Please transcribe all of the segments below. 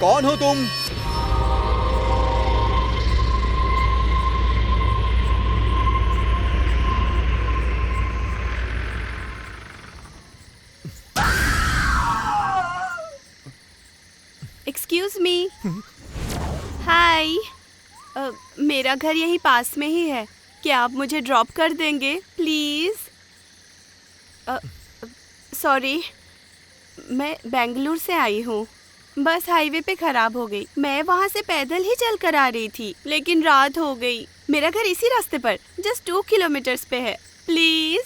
कौन हो तुम? Excuse me. हाय। मेरा घर यहीं पास में ही है, क्या आप मुझे ड्रॉप कर देंगे प्लीज? सॉरी, मैं बेंगलुरु से आई हूँ। बस हाईवे पे खराब हो गई। मैं वहाँ से पैदल ही चल कर आ रही थी, लेकिन रात हो गई। मेरा घर इसी रास्ते पर जस्ट 2 किलोमीटर्स पे है, प्लीज।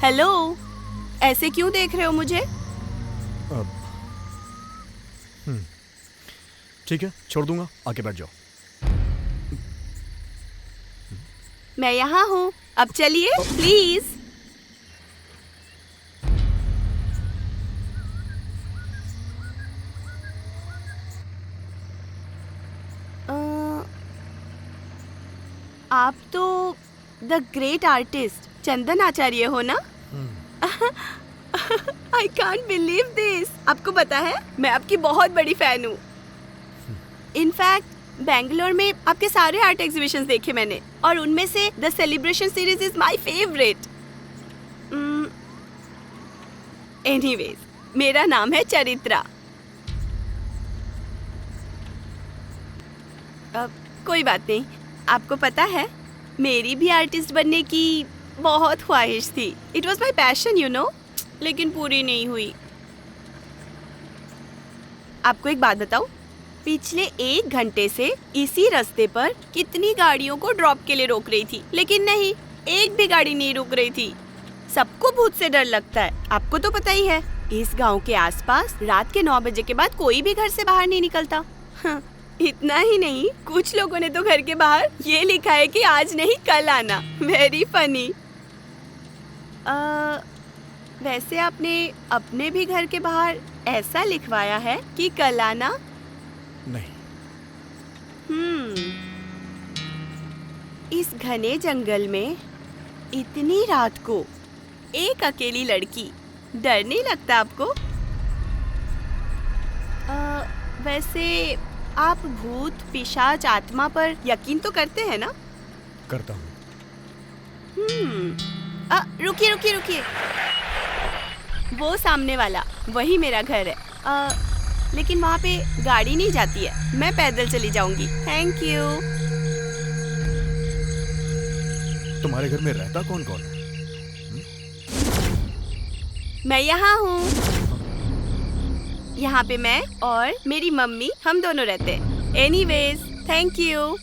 हेलो, ऐसे क्यों देख रहे हो मुझे? ठीक है, छोड़ दूंगा, आके बैठ जाओ। मैं यहाँ हूँ, अब चलिए प्लीज। आप तो द ग्रेट आर्टिस्ट चंदन आचार्य हो ना? I can't believe this. आपको पता है, मैं आपकी बहुत बड़ी फैन हूँ। इनफैक्ट बेंगलोर में आपके सारे आर्ट एग्जीबिशंस देखे मैंने, और उनमें से the celebration series is my favourite. Anyways, मेरा नाम है चरित्रा। कोई बात नहीं। आपको पता है, मेरी भी आर्टिस्ट बनने की बहुत ख्वाहिश थी। It was my passion you know, लेकिन पूरी नहीं हुई। आपको एक बात बताऊं, पिछले 1 घंटे से इसी रास्ते पर कितनी गाड़ियों को ड्रॉप के लिए रोक रही थी, लेकिन नहीं, एक भी गाड़ी नहीं रुक रही थी। सबको भूत से डर लगता है, आपको तो पता ही है। इस गांव के आसपास रात के 9 बजे के बाद कोई भी घर से बाहर नहीं निकलता। इतना ही नहीं, कुछ लोगों ने तो घर के बाहर ये लिखा है कि आज नहीं कल आना। Very funny. वैसे आपने अपने भी घर के बाहर ऐसा लिखवाया है कि कल आना? नहीं। इस घने जंगल में इतनी रात को एक अकेली लड़की, डर नहीं लगता आपको? वैसे आप भूत, पिशाच, आत्मा पर यकीन तो करते हैं ना? करता हूँ। रुकिए रुकिए रुकिए, वो सामने वाला, वही मेरा घर है। लेकिन वहाँ पे गाड़ी नहीं जाती है, मैं पैदल चली जाऊंगी। Thank you. तुम्हारे घर में रहता कौन कौन है? मैं यहाँ हूँ। यहाँ पे मैं और मेरी मम्मी, हम दोनों रहते हैं। Anyways, thank you.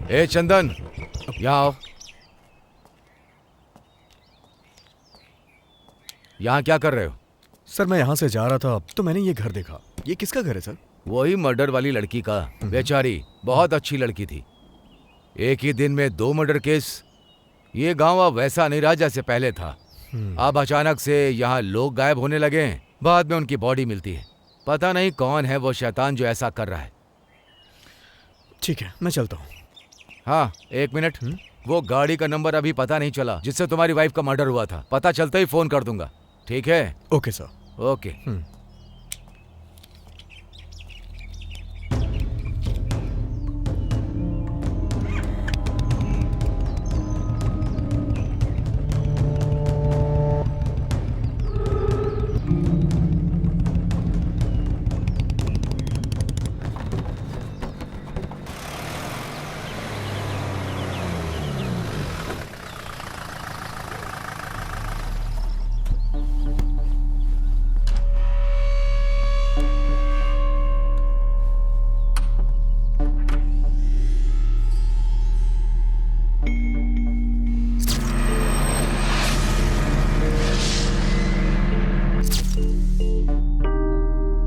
ए चंदन, यहाँ आओ। यहाँ क्या कर रहे हो? सर मैं यहाँ से जा रहा था तो मैंने ये घर देखा। ये किसका घर है सर? वही मर्डर वाली लड़की का। बेचारी बहुत अच्छी लड़की थी। एक ही दिन में 2 मर्डर केस। ये गांव अब वैसा नहीं रहा जैसे पहले था। अब अचानक से यहाँ लोग गायब होने लगे हैं। बाद में उनकी बॉडी मिलती है। पता नहीं कौन है वो शैतान जो ऐसा कर रहा है। ठीक है, मैं चलता हूँ। हाँ, 1 मिनट। वो गाड़ी का नंबर अभी पता नहीं चला जिससे तुम्हारी वाइफ का मर्डर हुआ था। पता चलते ही फोन कर दूंगा, ठीक है? Okay sir. ओके।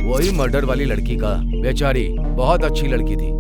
वही मर्डर वाली लड़की का। बेचारी बहुत अच्छी लड़की थी।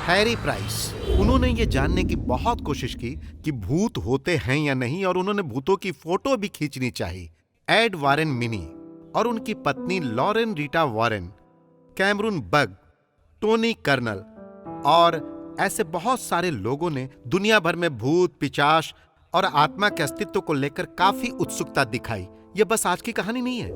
हैरी प्राइस, उन्होंने ये जानने की बहुत कोशिश की कि भूत होते हैं या नहीं, और उन्होंने भूतों की फोटो भी खींचनी चाहिए। एड वारेन मिनी और उनकी पत्नी Lauren Rita Warren, Cameron Bugg, Tony Colonel और ऐसे बहुत सारे लोगों ने दुनिया भर में भूत, पिशाच और आत्मा के अस्तित्व को लेकर काफी उत्सुकता दिखाई। यह बस आज की कहानी नहीं है,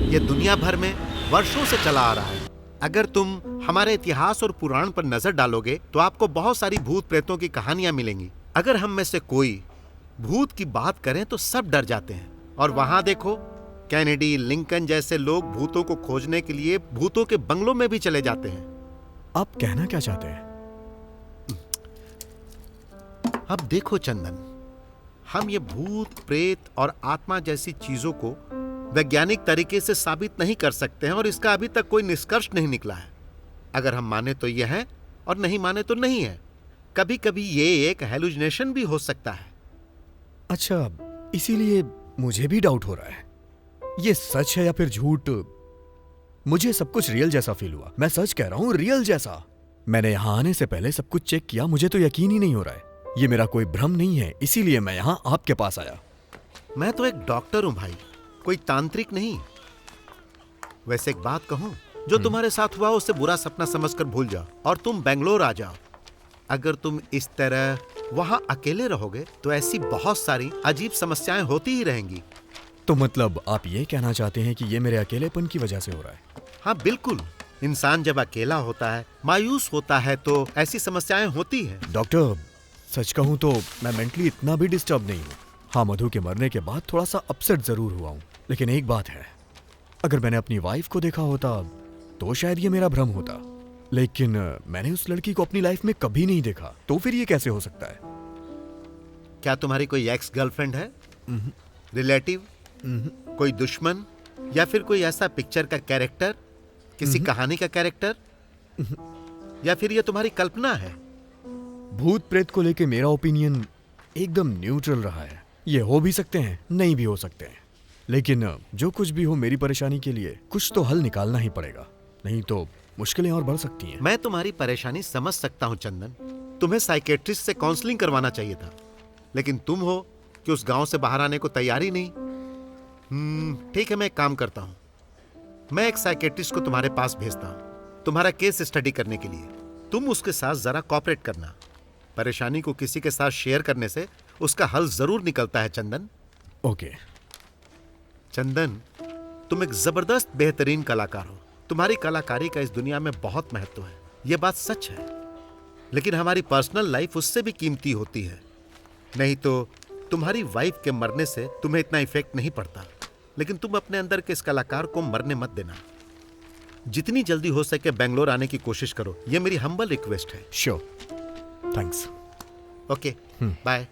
यह दुनिया भर में वर्षों से चला आ रहा है। अगर तुम हमारे इतिहास और पुराण पर नजर डालोगे तो आपको बहुत सारी भूत प्रेतों की कहानियां मिलेंगी। अगर हम में से कोई भूत की बात करें तो सब डर जाते हैं। और वहां देखो, कैनेडी, लिंकन जैसे लोग भूतों को खोजने के लिए भूतों के बंगलों में भी चले जाते हैं। आप कहना क्या चाहते हैं? अब देखो चंदन, हम ये भूत, प्रेत और आत्मा जैसी चीजों को वैज्ञानिक तरीके से साबित नहीं कर सकते हैं और इसका अभी तक कोई निष्कर्ष नहीं निकला है। अगर हम माने तो यह है और नहीं माने तो नहीं है। कभी कभी ये एक हेलुसिनेशन भी हो सकता है। अच्छा, इसीलिए मुझे भी डाउट हो रहा है, ये सच है या फिर झूठ। मुझे सब कुछ रियल जैसा फील हुआ, मैं सच कह रहा हूँ, रियल जैसा। मैंने यहाँ आने से पहले सब कुछ चेक किया, मुझे तो यकीन ही नहीं हो रहा है। ये मेरा कोई भ्रम नहीं है, इसीलिए मैं यहाँ आपके पास आया। मैं तो एक डॉक्टर हूं भाई, कोई तांत्रिक नहीं। वैसे एक बात कहूं, जो तुम्हारे साथ हुआ उसे बुरा सपना समझकर भूल जाओ और तुम बेंगलोर आ जाओ। अगर तुम इस तरह वहां अकेले रहोगे तो ऐसी बहुत सारी अजीब समस्याएं होती ही रहेंगी। तो मतलब आप ये कहना चाहते हैं कि ये मेरे अकेलेपन की वजह से हो रहा है? हाँ बिल्कुल, इंसान जब अकेला होता है, मायूस होता है तो ऐसी समस्याएं होती हैं। डॉक्टर, सच कहूं तो मैं मेंटली इतना भी डिस्टर्ब नहीं हूँ। हाँ, मधु के मरने के बाद थोड़ा सा अपसेट जरूर हुआ हूँ, लेकिन एक बात है, अगर मैंने अपनी वाइफ को देखा होता तो शायद ये मेरा भ्रम होता, लेकिन मैंने उस लड़की को अपनी लाइफ में कभी नहीं देखा, तो फिर ये कैसे हो सकता है? क्या तुम्हारी कोई एक्स गर्लफ्रेंड है, रिलेटिव, कोई दुश्मन, या फिर कोई ऐसा पिक्चर का कैरेक्टर, किसी कहानी का कैरेक्टर, या फिर ये तुम्हारी कल्पना है? भूत प्रेत को लेके मेरा ओपिनियन एकदम न्यूट्रल रहा है। ये हो भी सकते हैं, नहीं भी हो सकते हैं, लेकिन जो कुछ भी हो, मेरी परेशानी के लिए कुछ तो हल निकालना ही पड़ेगा, नहीं तो मुश्किलें और बढ़ सकती हैं। मैं तुम्हारी परेशानी समझ सकता हूँ चंदन, तुम्हें साइकेट्रिस्ट से काउंसलिंग करवाना चाहिए था, लेकिन तुम हो कि उस गांव से बाहर आने को तैयार ही नहीं। ठीक है, मैं एक काम करता हूँ, मैं एक साइकेट्रिस्ट को तुम्हारे पास भेजता हूँ तुम्हारा केस स्टडी करने के लिए। तुम उसके साथ जरा कोऑपरेट करना। परेशानी को किसी के साथ शेयर करने से उसका हल जरूर निकलता है चंदन। ओके। चंदन, तुम एक जबरदस्त बेहतरीन कलाकार हो। तुम्हारी कलाकारी का इस दुनिया में बहुत महत्व है, यह बात सच है, लेकिन हमारी पर्सनल लाइफ उससे भी कीमती होती है। नहीं तो तुम्हारी वाइफ के मरने से तुम्हें इतना इफेक्ट नहीं पड़ता, लेकिन तुम अपने अंदर के इस कलाकार को मरने मत देना। जितनी जल्दी हो सके बेंगलोर आने की कोशिश करो, यह मेरी हम्बल रिक्वेस्ट है। Sure, thanks. Okay, bye.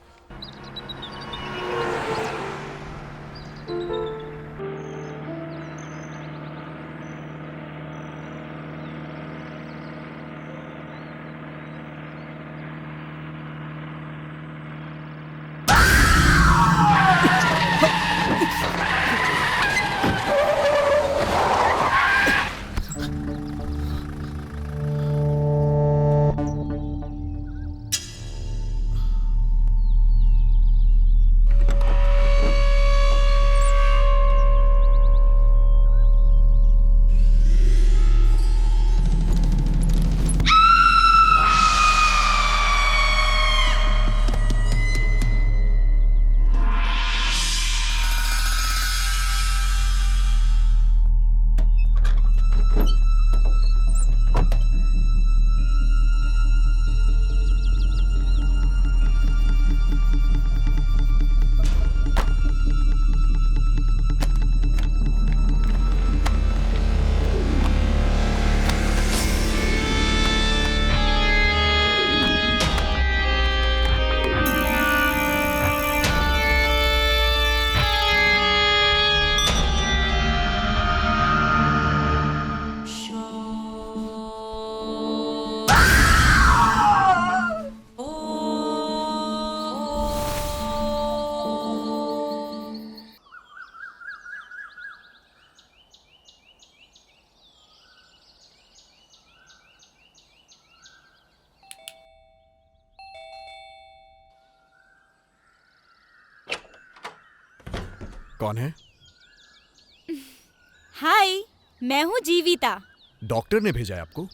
कौन है? हाय, मैं हूँ जीविता। डॉक्टर ने भेजा है आपको?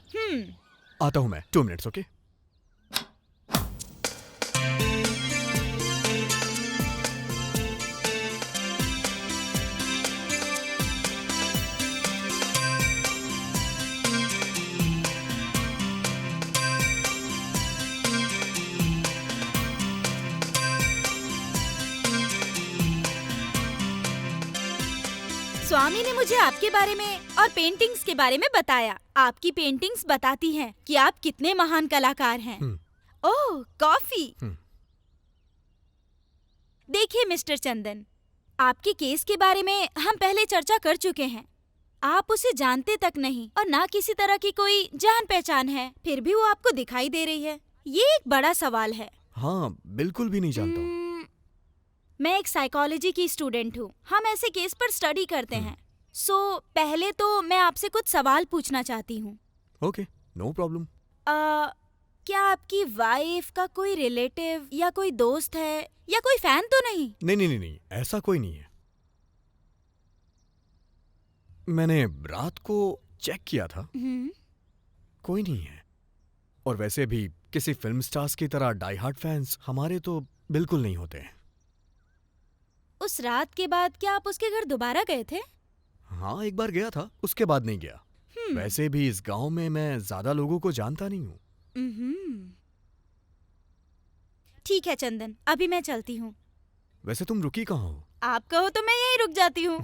आता हूं मैं, 2 मिनट्स। ओके। स्वामी ने मुझे आपके बारे में और पेंटिंग्स के बारे में बताया। आपकी पेंटिंग्स बताती हैं कि आप कितने महान कलाकार हैं। ओह, कॉफी। देखिए मिस्टर चंदन, आपके केस के बारे में हम पहले चर्चा कर चुके हैं। आप उसे जानते तक नहीं और ना किसी तरह की कोई जान पहचान है, फिर भी वो आपको दिखाई दे रही है। ये एक बड़ा सवाल है। हाँ, बिल्कुल भी नहीं जानता हूँ। मैं एक साइकोलॉजी की स्टूडेंट हूँ। हम ऐसे केस पर स्टडी करते हैं। पहले तो मैं आपसे कुछ सवाल पूछना चाहती हूँ। Okay, no problem. क्या आपकी वाइफ का कोई रिलेटिव या कोई दोस्त है या कोई फैन तो नहीं? नहीं, ऐसा कोई नहीं है। मैंने रात को चेक किया था, कोई नहीं है। और वैसे भी किसी फिल्म स्टार्स की तरह डाई हार्ड फैंस हमारे तो बिल्कुल नहीं होते हैं। उस रात के बाद क्या आप उसके घर दोबारा गए थे? हाँ, एक बार गया था, उसके बाद नहीं गया। वैसे भी इस गांव में मैं ज्यादा लोगों को जानता नहीं हूँ। ठीक है चंदन, अभी मैं चलती हूँ। वैसे तुम रुकी कहाँ हो? आप कहो तो मैं यहीं रुक जाती हूँ।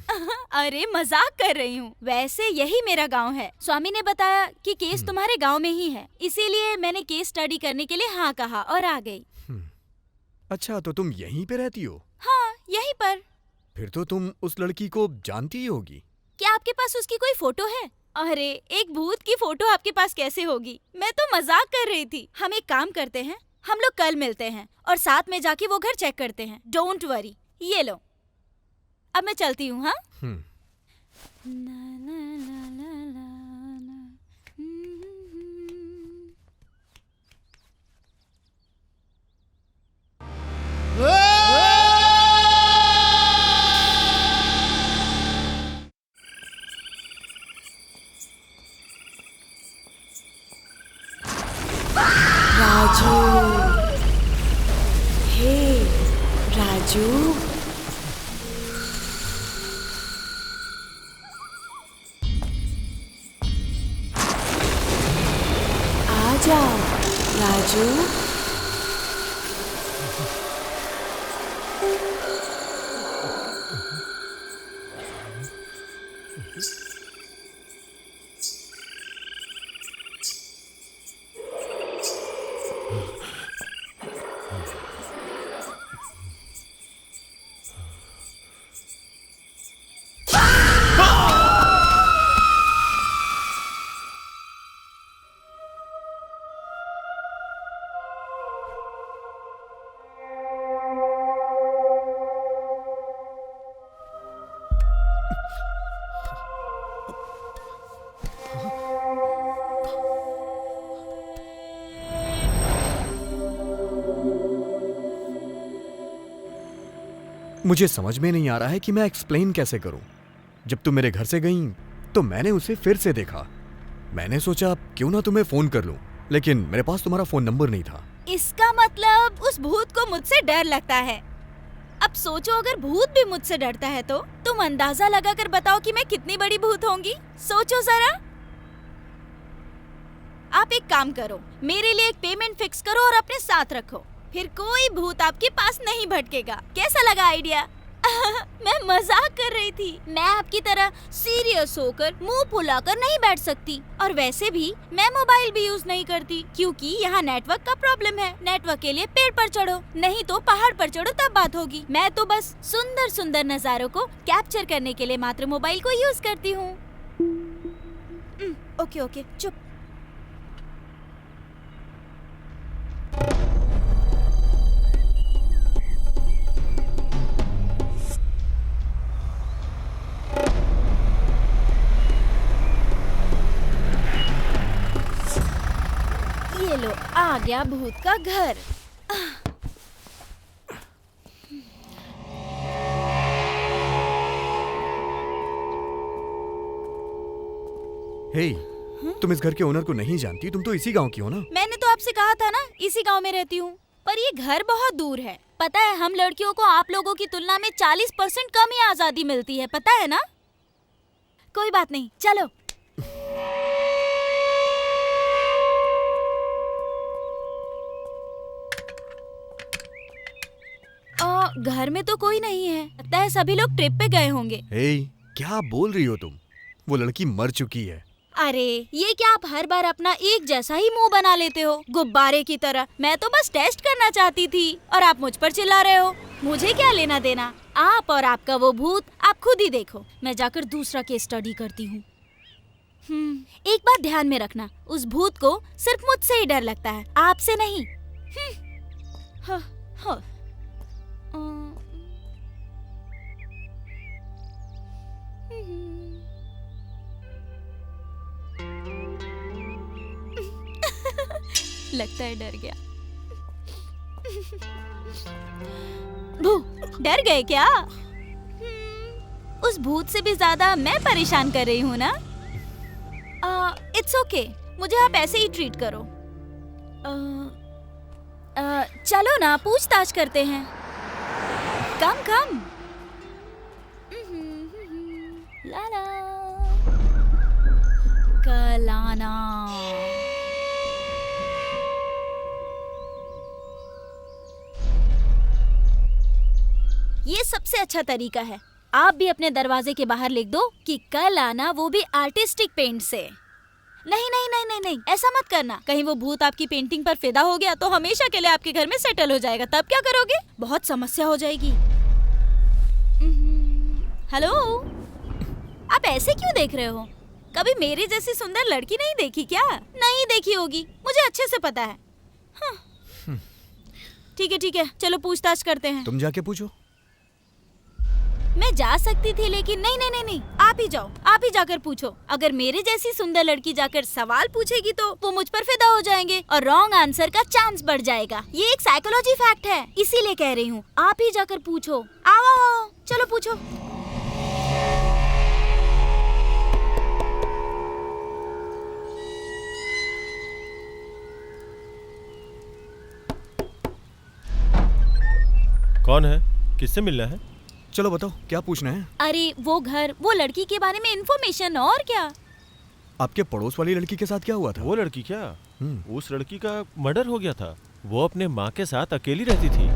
अरे मजाक कर रही हूँ। वैसे यही मेरा गांव है। स्वामी ने बताया कि केस तुम्हारे गांव में ही है, इसीलिए मैंने केस स्टडी करने के लिए हाँ कहा और आ गई। अच्छा, तो तुम यहीं पे रहती हो? हाँ, यहीं पर। फिर तो तुम उस लड़की को जानती ही होगी। क्या आपके पास उसकी कोई फोटो है? अरे, एक भूत की फोटो आपके पास कैसे होगी? मैं तो मजाक कर रही थी। हम एक काम करते हैं, हम लोग कल मिलते हैं और साथ में जाके वो घर चेक करते हैं। Don't worry. ये लो, अब मैं चलती हूँ। हाँ। राजू, हे राजू, आ जाओ राजू। मुझे समझ में नहीं आ रहा है कि मैं एक्सप्लेन कैसे करूं। जब तुम मेरे घर से गई तो मैंने उसे फिर से देखा। मैंने सोचा क्यों ना तुम्हें फोन कर लूं, लेकिन मेरे पास तुम्हारा फोन नंबर नहीं था। इसका मतलब उस भूत को मुझसे डर लगता है। अब सोचो, अगर भूत भी मुझसे डरता है तो तुम अंदाजा लगा कर बताओ कि मैं कितनी बड़ी भूत होंगी। सोचो जरा। आप एक काम करो, मेरे लिए एक पेमेंट फिक्स करो और अपने साथ रखो, फिर कोई भूत आपके पास नहीं भटकेगा। कैसा लगा आइडिया? मैं मजाक कर रही थी। मैं आपकी तरह सीरियस होकर मुंह फुलाकर नहीं बैठ सकती, और वैसे भी मैं मोबाइल भी यूज नहीं करती क्योंकि यहाँ नेटवर्क का प्रॉब्लम है। नेटवर्क के लिए पेड़ पर चढ़ो, नहीं तो पहाड़ पर चढ़ो, तब बात होगी। मैं तो बस सुंदर सुंदर नजारों को कैप्चर करने के लिए मात्र मोबाइल को यूज करती हूँ। ओके, चुप। ये लो, आ गया भूत का घर। हे, तुम इस घर के ओनर को नहीं जानती? तुम तो इसी गांव की हो ना? मैंने तो आपसे कहा था ना, इसी गांव में रहती हूँ, पर ये घर बहुत दूर है। पता है, हम लड़कियों को आप लोगों की तुलना में 40% कम ही आजादी मिलती है, पता है ना? कोई बात नहीं, चलो। घर में तो कोई नहीं है, लगता है सभी लोग ट्रिप पे गए होंगे। हे, क्या बोल रही हो तुम? वो लड़की मर चुकी है। अरे, ये क्या आप हर बार अपना एक जैसा ही मुंह बना लेते हो, गुब्बारे की तरह? मैं तो बस टेस्ट करना चाहती थी और आप मुझ पर चिल्ला रहे हो। मुझे क्या लेना देना? आप और आपका वो भूत आप खुद ही देखो। मैं जाकर दूसरा केस स्टडी करती हूँ। एक बात ध्यान में रखना, उस भूत को सिर्फ मुझसे ही डर लगता है, आपसे नहीं। हाँ, हाँ। लगता है डर गया। भू, डर गए क्या? उस भूत से भी ज्यादा मैं परेशान कर रही हूँ ना? इट्स ओके, मुझे आप ऐसे ही ट्रीट करो। चलो ना, पूछताछ करते हैं। कम कम। ला ला। कलाना। ये सबसे अच्छा तरीका है। आप भी अपने दरवाजे के बाहर लिख दो कि कल आना, वो भी आर्टिस्टिक पेंट से। नहीं नहीं नहीं नहीं नहीं, ऐसा मत करना। कहीं वो भूत आपकी पेंटिंग पर फिदा हो गया तो हमेशा के लिए आपके घर में सेटल हो जाएगा, तब क्या करोगे? बहुत समस्या हो जाएगी। हेलो, आप ऐसे क्यों देख रहे हो? कभी मेरी जैसी सुंदर लड़की नहीं देखी क्या? नहीं देखी होगी, मुझे अच्छे से पता है। ठीक है, चलो पूछताछ करते हैं। तुम जाके पूछो। मैं जा सकती थी लेकिन नहीं, आप ही जाओ, आप ही जाकर पूछो। अगर मेरे जैसी सुंदर लड़की जाकर सवाल पूछेगी तो वो मुझ पर फिदा हो जाएंगे और रॉन्ग आंसर का चांस बढ़ जाएगा। ये एक साइकोलॉजी फैक्ट है, इसीलिए कह रही हूँ। आप ही जाकर पूछो। आओ, चलो पूछो। कौन है? किससे मिलना है? चलो बताओ, क्या पूछना है? अरे वो घर, वो लड़की के बारे में इन्फॉर्मेशन। और क्या? आपके पड़ोस वाली लड़की के साथ क्या हुआ था? वो लड़की क्या? उस लड़की का मर्डर हो गया था। वो अपने माँ के साथ अकेली रहती थी।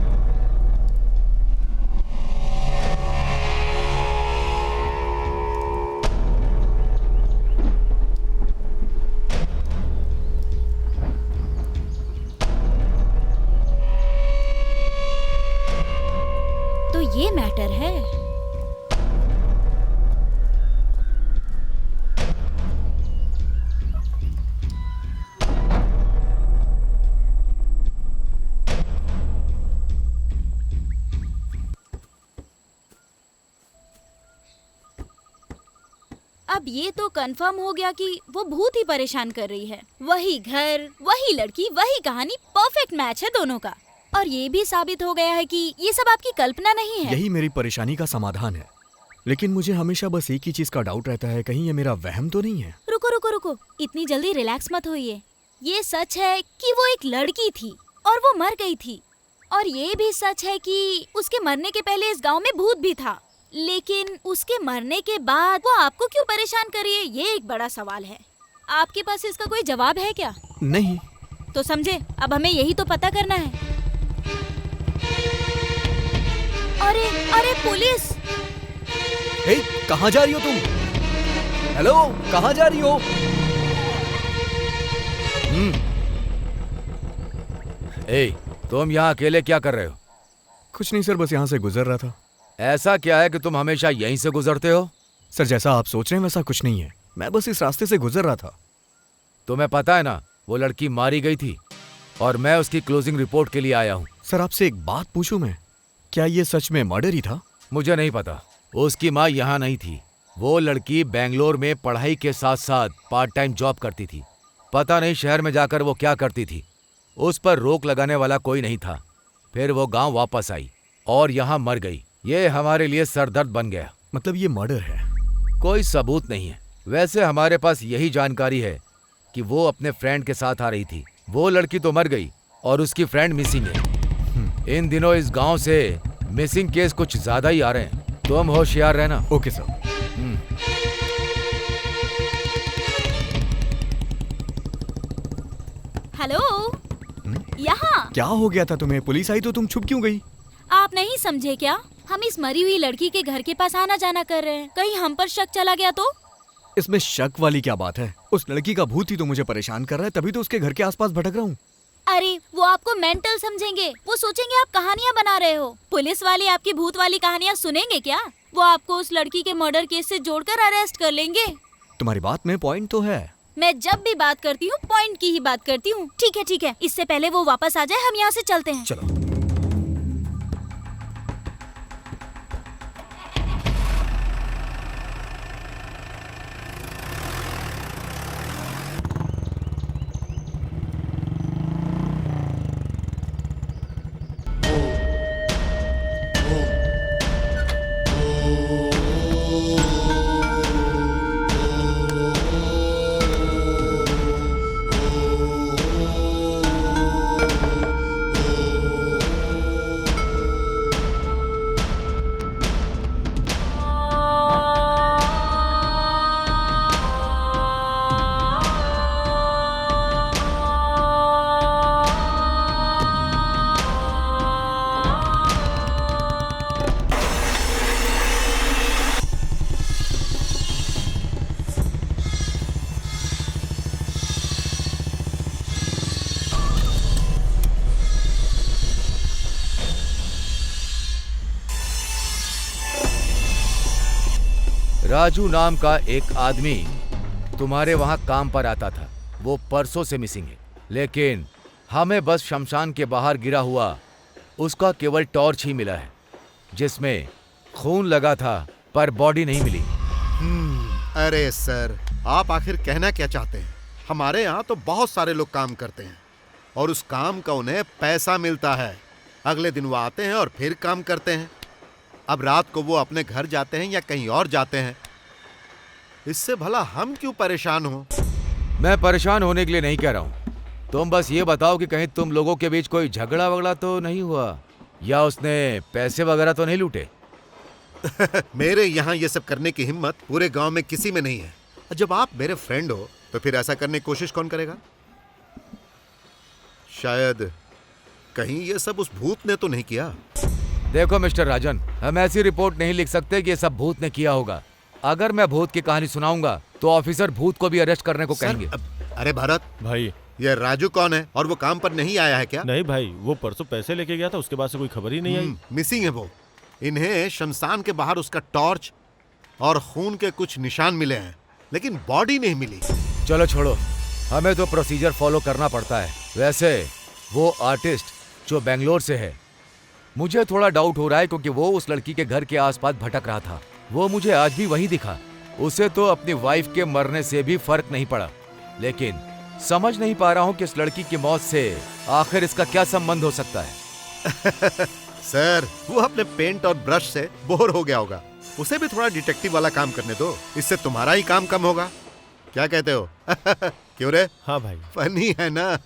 तो ये मैटर है। अब ये तो कंफर्म हो गया कि वो भूत ही परेशान कर रही है। वही घर, वही लड़की, वही कहानी, परफेक्ट मैच है दोनों का। और ये भी साबित हो गया है कि ये सब आपकी कल्पना नहीं है। यही मेरी परेशानी का समाधान है। लेकिन मुझे हमेशा बस एक ही चीज का डाउट रहता है, कहीं ये मेरा वहम तो नहीं है। रुको, इतनी जल्दी रिलैक्स मत होइए। ये सच है कि वो एक लड़की थी और वो मर गई थी। और ये भी सच है कि उसके मरने के पहले इस गांव में भूत भी था। लेकिन उसके मरने के बाद वो आपको क्यों परेशान कर रही है, ये एक बड़ा सवाल है। आपके पास इसका कोई जवाब है क्या? नहीं। तो समझे, अब हमें यही तो पता करना है। अरे पुलिस! ए, कहाँ जा रही हो तुम? हेलो, कहाँ जा रही हो? तुम यहाँ अकेले क्या कर रहे हो? कुछ नहीं सर, बस यहाँ से गुजर रहा था। ऐसा क्या है कि तुम हमेशा यहीं से गुजरते हो? सर, जैसा आप सोच रहे हैं वैसा कुछ नहीं है। मैं बस इस रास्ते से गुजर रहा था। तुम्हें पता है ना, वो लड़की मारी गई थी और मैं उसकी क्लोजिंग रिपोर्ट के लिए आया हूँ। सर, आपसे एक बात पूछूं मैं, क्या ये सच में मर्डर ही था? मुझे नहीं पता। उसकी माँ यहाँ नहीं थी। वो लड़की बेंगलोर में पढ़ाई के साथ साथ पार्ट टाइम जॉब करती थी। पता नहीं शहर में जाकर वो क्या करती थी। उस पर रोक लगाने वाला कोई नहीं था। फिर वो गांव वापस आई और यहाँ मर गई। ये हमारे लिए सरदर्द बन गया। मतलब ये मर्डर है? कोई सबूत नहीं है। वैसे हमारे पास यही जानकारी है कि वो अपने फ्रेंड के साथ आ रही थी। वो लड़की तो मर गई और उसकी फ्रेंड मिसिंग है। इन दिनों इस गांव से मिसिंग केस कुछ ज्यादा ही आ रहे हैं। तुम होशियार रहना। Okay sir. हेलो, यहाँ। क्या हो गया था तुम्हें? पुलिस आई तो तुम छुप क्यों गई? आप नहीं समझे क्या? हम इस मरी हुई लड़की के घर के पास आना जाना कर रहे हैं। कहीं हम पर शक चला गया तो? इसमें शक वाली क्या बात है? उस लड़की का भूत ही तो मुझे परेशान कर रहा है, तभी तो उसके घर के आसपास भटक रहा हूँ। अरे वो आपको मेंटल समझेंगे, वो सोचेंगे आप कहानियाँ बना रहे हो। पुलिस वाले आपकी भूत वाली कहानियाँ सुनेंगे क्या? वो आपको उस लड़की के मर्डर केस से जोड़कर अरेस्ट कर लेंगे। तुम्हारी बात में पॉइंट तो है। मैं जब भी बात करती हूँ पॉइंट की ही बात करती हूँ। ठीक है, इससे पहले वो वापस आ जाए हम यहाँ से चलते हैं। चलो। राजू नाम का एक आदमी तुम्हारे वहां काम पर आता था। वो परसों से मिसिंग है, लेकिन हमें बस शमशान के बाहर गिरा हुआ उसका केवल टॉर्च ही मिला है, जिसमें खून लगा था पर बॉडी नहीं मिली। अरे सर, आप आखिर कहना क्या चाहते हैं? हमारे यहाँ तो बहुत सारे लोग काम करते हैं और उस काम का उन्हें पैसा मिलता है। अगले दिन वो आते हैं और फिर काम करते हैं। अब रात को वो अपने घर जाते हैं या कहीं और जाते हैं। इससे भला हम क्यों परेशान हो? मैं परेशान होने के लिए नहीं कह रहा हूँ। तुम बस ये बताओ कि कहीं तुम लोगों के बीच कोई झगड़ा वगड़ा तो नहीं हुआ, या उसने पैसे वगैरह तो नहीं लूटे? मेरे यहाँ ये सब करने की हिम्मत पूरे गांव में किसी में नहीं है। जब आप मेरे फ्रेंड हो तो फिर ऐसा करने की कोशिश कौन करेगा? शायद कहीं ये सब उस भूत ने तो नहीं किया। देखो मिस्टर राजन, हम ऐसी रिपोर्ट नहीं लिख सकते कि ये सब भूत ने किया होगा। अगर मैं भूत की कहानी सुनाऊंगा तो ऑफिसर भूत को भी अरेस्ट करने को कहेंगे। अरे भरत भाई, ये राजू कौन है और वो काम पर नहीं आया है क्या? नहीं भाई, वो परसों पैसे लेके गया था, उसके बाद से कोई खबर ही नहीं आई। मिसिंग है वो। इन्हें शमशान के बाहर उसका टॉर्च और खून के कुछ निशान मिले हैं, लेकिन बॉडी नहीं मिली। चलो छोड़ो, हमें तो प्रोसीजर फॉलो करना पड़ता है। वैसे वो आर्टिस्ट जो बेंगलोर से है, मुझे थोड़ा डाउट हो रहा है क्योंकि वो उस लड़की के घर के आसपास भटक रहा था। वो मुझे आज भी वही दिखा। उसे तो अपनी वाइफ के मरने से भी फर्क नहीं पड़ा, लेकिन समझ नहीं पा रहा हूँ कि इस लड़की की मौत से आखिर इसका क्या संबंध हो सकता है। सर, वो अपने पेंट और ब्रश से बोर हो गया होगा। उसे भी थोड़ा डिटेक्टिव वाला काम करने दो, इससे तुम्हारा ही काम कम होगा। क्या कहते हो? क्यों रे? हाँ भाई। फनी है ना?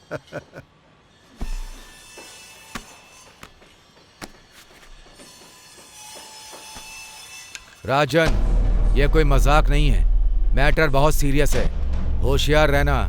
राजन, ये कोई मजाक नहीं है। मैटर बहुत सीरियस है, होशियार रहना।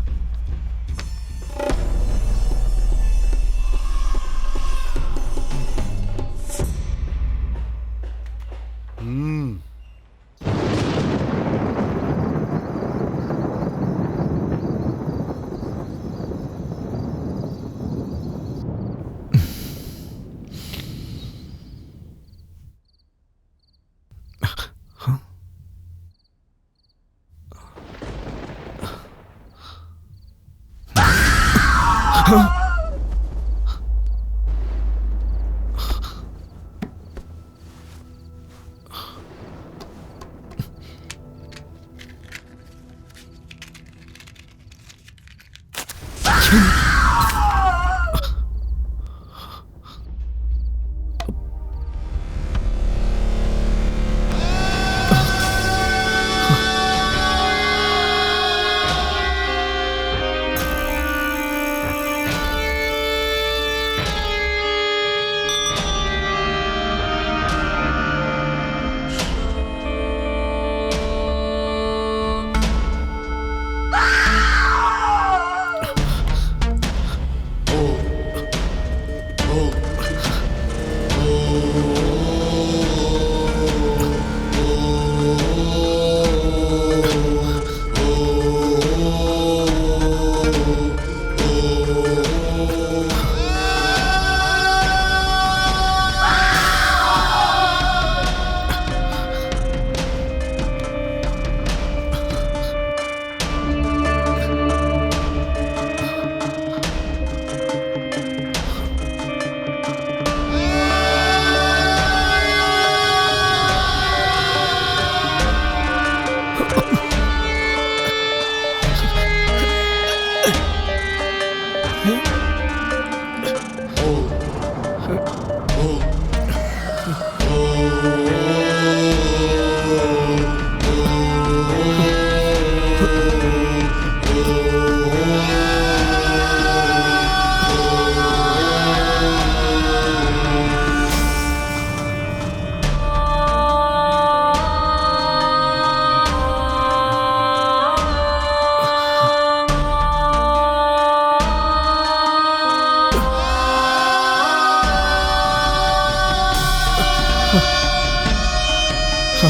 अरे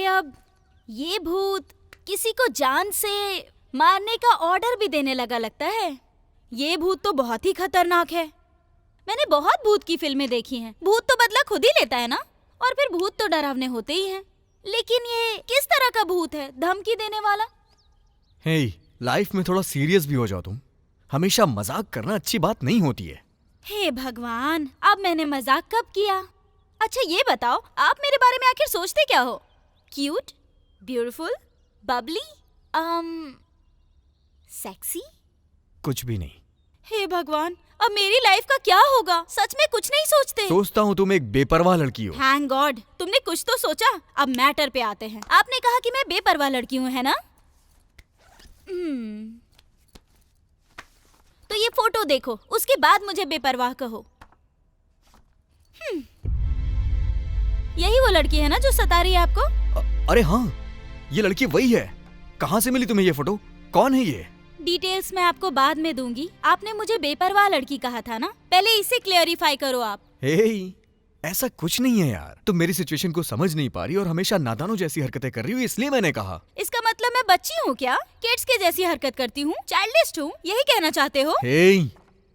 अब ये भूत किसी को जान से मारने का ऑर्डर भी देने लगा लगता है। ये भूत तो बहुत ही खतरनाक है। मैंने बहुत भूत की फिल्में देखी हैं। भूत तो बदला खुद ही लेता है ना, और फिर भूत तो डरावने होते ही हैं। लेकिन ये किस तरह का भूत है, धमकी देने वाला? हे, लाइफ में थोड़ा सीरियस भी हो जाओ तुम। हमेशा मजाक करना अच्छी बात नहीं होती है। हे भगवान, अब मैंने मजाक कब किया? अच्छा ये बताओ, आप मेरे बारे में आखिर सोचते क्या हो? Cute, beautiful, Babli, sexy? कुछ भी नहीं। हे भगवान, अब मेरी लाइफ का क्या होगा? सच में कुछ नहीं सोचते? सोचता हूँ तुम एक बेपरवाह लड़की हो। थैंक गॉड, तुमने कुछ तो सोचा। अब मैटर पे आते हैं। आपने कहा कि मैं बेपरवाह लड़की हूँ, है ना? तो ये फोटो देखो, उसके बाद मुझे बेपरवाह कहो। यही वो लड़की है ना जो सता रही है आपको? अरे हाँ, ये लड़की वही है। कहाँ से मिली तुम्हें ये फोटो? कौन है ये? डिटेल्स मैं आपको बाद में दूंगी। आपने मुझे बेपरवाह लड़की कहा था ना, पहले इसे क्लियरिफाई करो आप। हे, ऐसा कुछ नहीं है यार। तुम मेरी सिचुएशन को समझ नहीं पा रही और हमेशा नादानों जैसी हरकतें कर रही हो, इसलिए मैंने कहा। इसका मतलब मैं बच्ची हूँ क्या? किड्स के जैसी हरकत करती हूँ, चाइल्डिश हूँ, यही कहना चाहते हो? हे,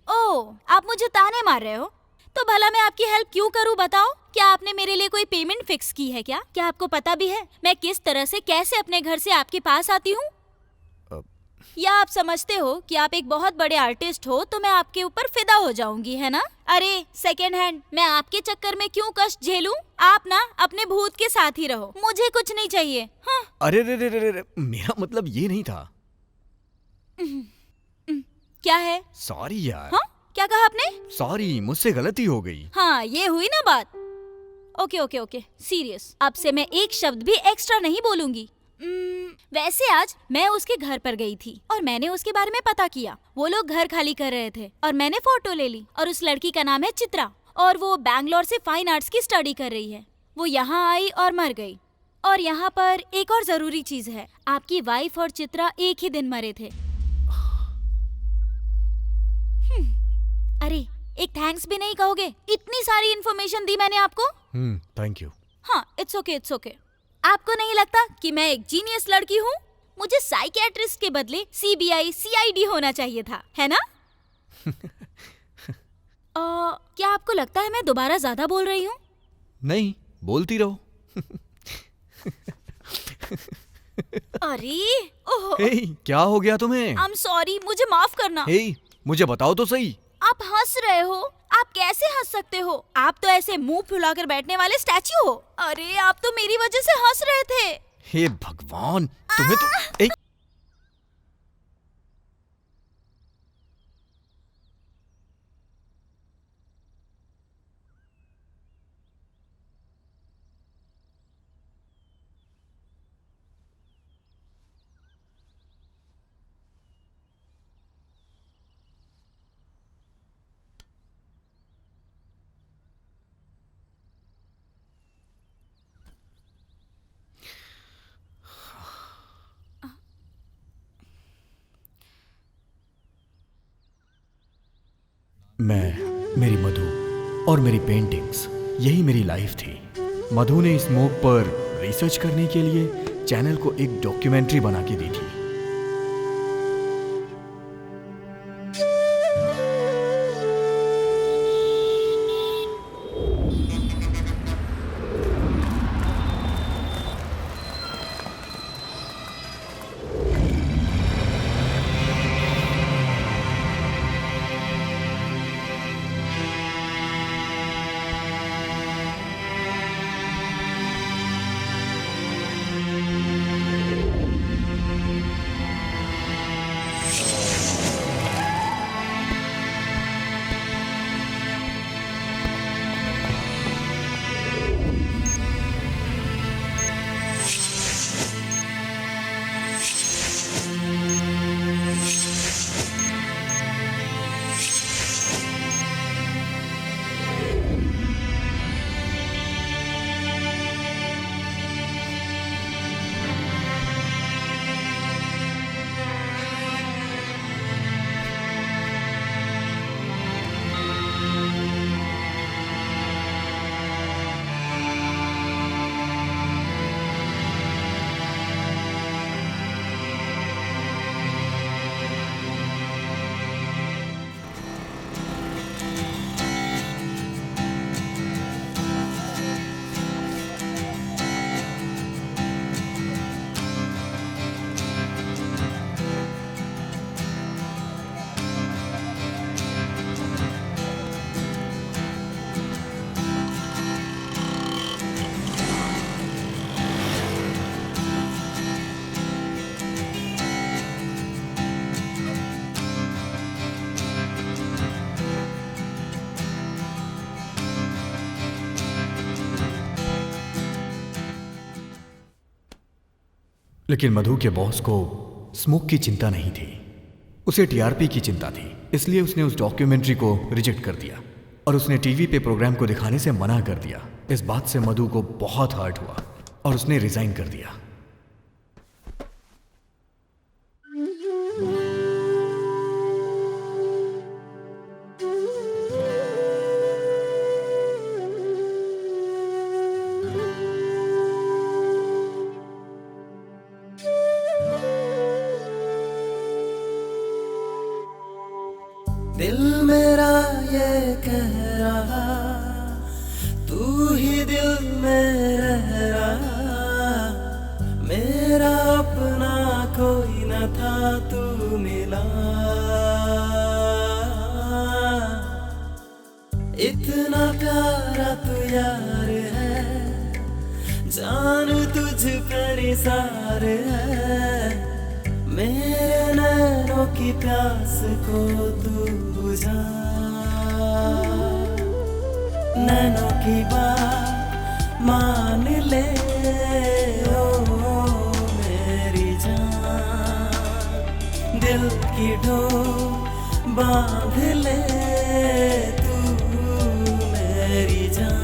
ओह, आप मुझे ताने मार रहे हो? तो भला मैं आपकी हेल्प क्यों करूं बताओ? क्या आपने मेरे लिए कोई पेमेंट फिक्स की है क्या? क्या आपको पता भी है मैं किस तरह से कैसे अपने घर से आपके पास आती हूँ? या आप समझते हो कि आप एक बहुत बड़े आर्टिस्ट हो तो मैं आपके ऊपर फिदा हो जाऊंगी, है ना? अरे सेकेंड हैंड, मैं आपके चक्कर में क्यों कष्ट झेलूं? आप ना अपने भूत के साथ ही रहो, मुझे कुछ नहीं चाहिए। हाँ। अरे रे रे रे रे, मेरा मतलब ये नहीं था। क्या है? सॉरी यार। हाँ? क्या कहा आपने? सॉरी, मुझसे गलती हो गई। हाँ, ये हुई ना बात। Okay okay okay, serious. अब से मैं एक शब्द भी एक्स्ट्रा नहीं बोलूंगी। वैसे आज मैं उसके घर पर गई थी और मैंने उसके बारे में पता किया। वो लोग घर खाली कर रहे थे और मैंने फोटो ले ली। और उस लड़की का नाम है चित्रा और वो बैंगलोर से फाइन आर्ट्स की स्टडी कर रही है। वो यहाँ आई और मर गई। और यहाँ पर एक और जरूरी चीज है, आपकी वाइफ और चित्रा एक ही दिन मरे थे। अरे एक थैंक्स भी नहीं कहोगे? इतनी सारी इन्फॉर्मेशन दी मैंने आपको। Thank you. हाँ, इट्स ओके इट्स ओके। आपको नहीं लगता कि मैं एक जीनियस लड़की हूँ? मुझे साइकियाट्रिस्ट के बदले सीबीआई सीआईडी होना चाहिए था, है ना? क्या आपको लगता है मैं दोबारा ज्यादा बोल रही हूँ? नहीं, बोलती रहो। अरे ओह, हे, क्या हो गया तुम्हें? आई एम सॉरी, मुझे माफ करना। हे, मुझे बताओ तो सही। आप हंस रहे हो? आप कैसे हंस सकते हो? आप तो ऐसे मुंह फुलाकर बैठने वाले स्टैच्यू हो। अरे आप तो मेरी वजह से हंस रहे थे। हे भगवान, तुम्हें तो मैं, मेरी मधु और मेरी पेंटिंग्स, यही मेरी लाइफ थी। मधु ने स्मोक पर रिसर्च करने के लिए चैनल को एक डॉक्यूमेंट्री बना के दी थी। लेकिन मधु के बॉस को स्मोक की चिंता नहीं थी, उसे टीआरपी की चिंता थी। इसलिए उसने उस डॉक्यूमेंट्री को रिजेक्ट कर दिया और उसने टीवी पे प्रोग्राम को दिखाने से मना कर दिया। इस बात से मधु को बहुत हर्ट हुआ और उसने रिजाइन कर दिया। दिल मेरा ये कह रहा, तू ही दिल में रह रहा, मेरा अपना कोई न था, तू मिला। इतना प्यारा तू यार है, जान तुझ पर निसार है, मेरे नैनों की प्यास को तू बुझा। नैनों की बात मान ले ओ मेरी जान, दिल की डोर बांध ले तू मेरी जान।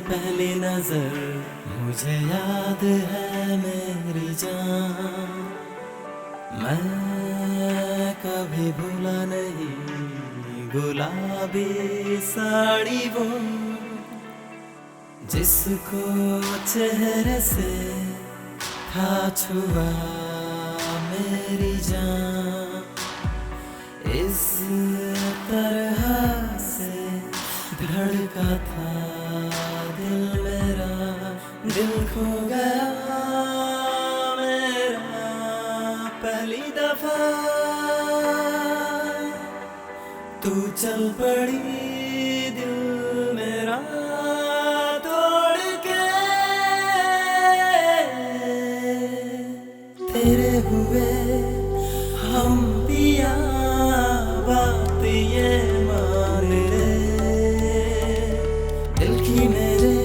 पहली नजर मुझे याद है मेरी जान, मैं कभी भूला नहीं गुलाबी साड़ी वो, जिसको चेहरे से था छुआ मेरी जान। इस तरह से धड़का था दिल मेरा, दिल खो गया मेरा पहली दफा, तू चल पड़ी दिल मेरा तोड़ के, तेरे हुए हम पिया बात ये मान ले, दिल की मेरे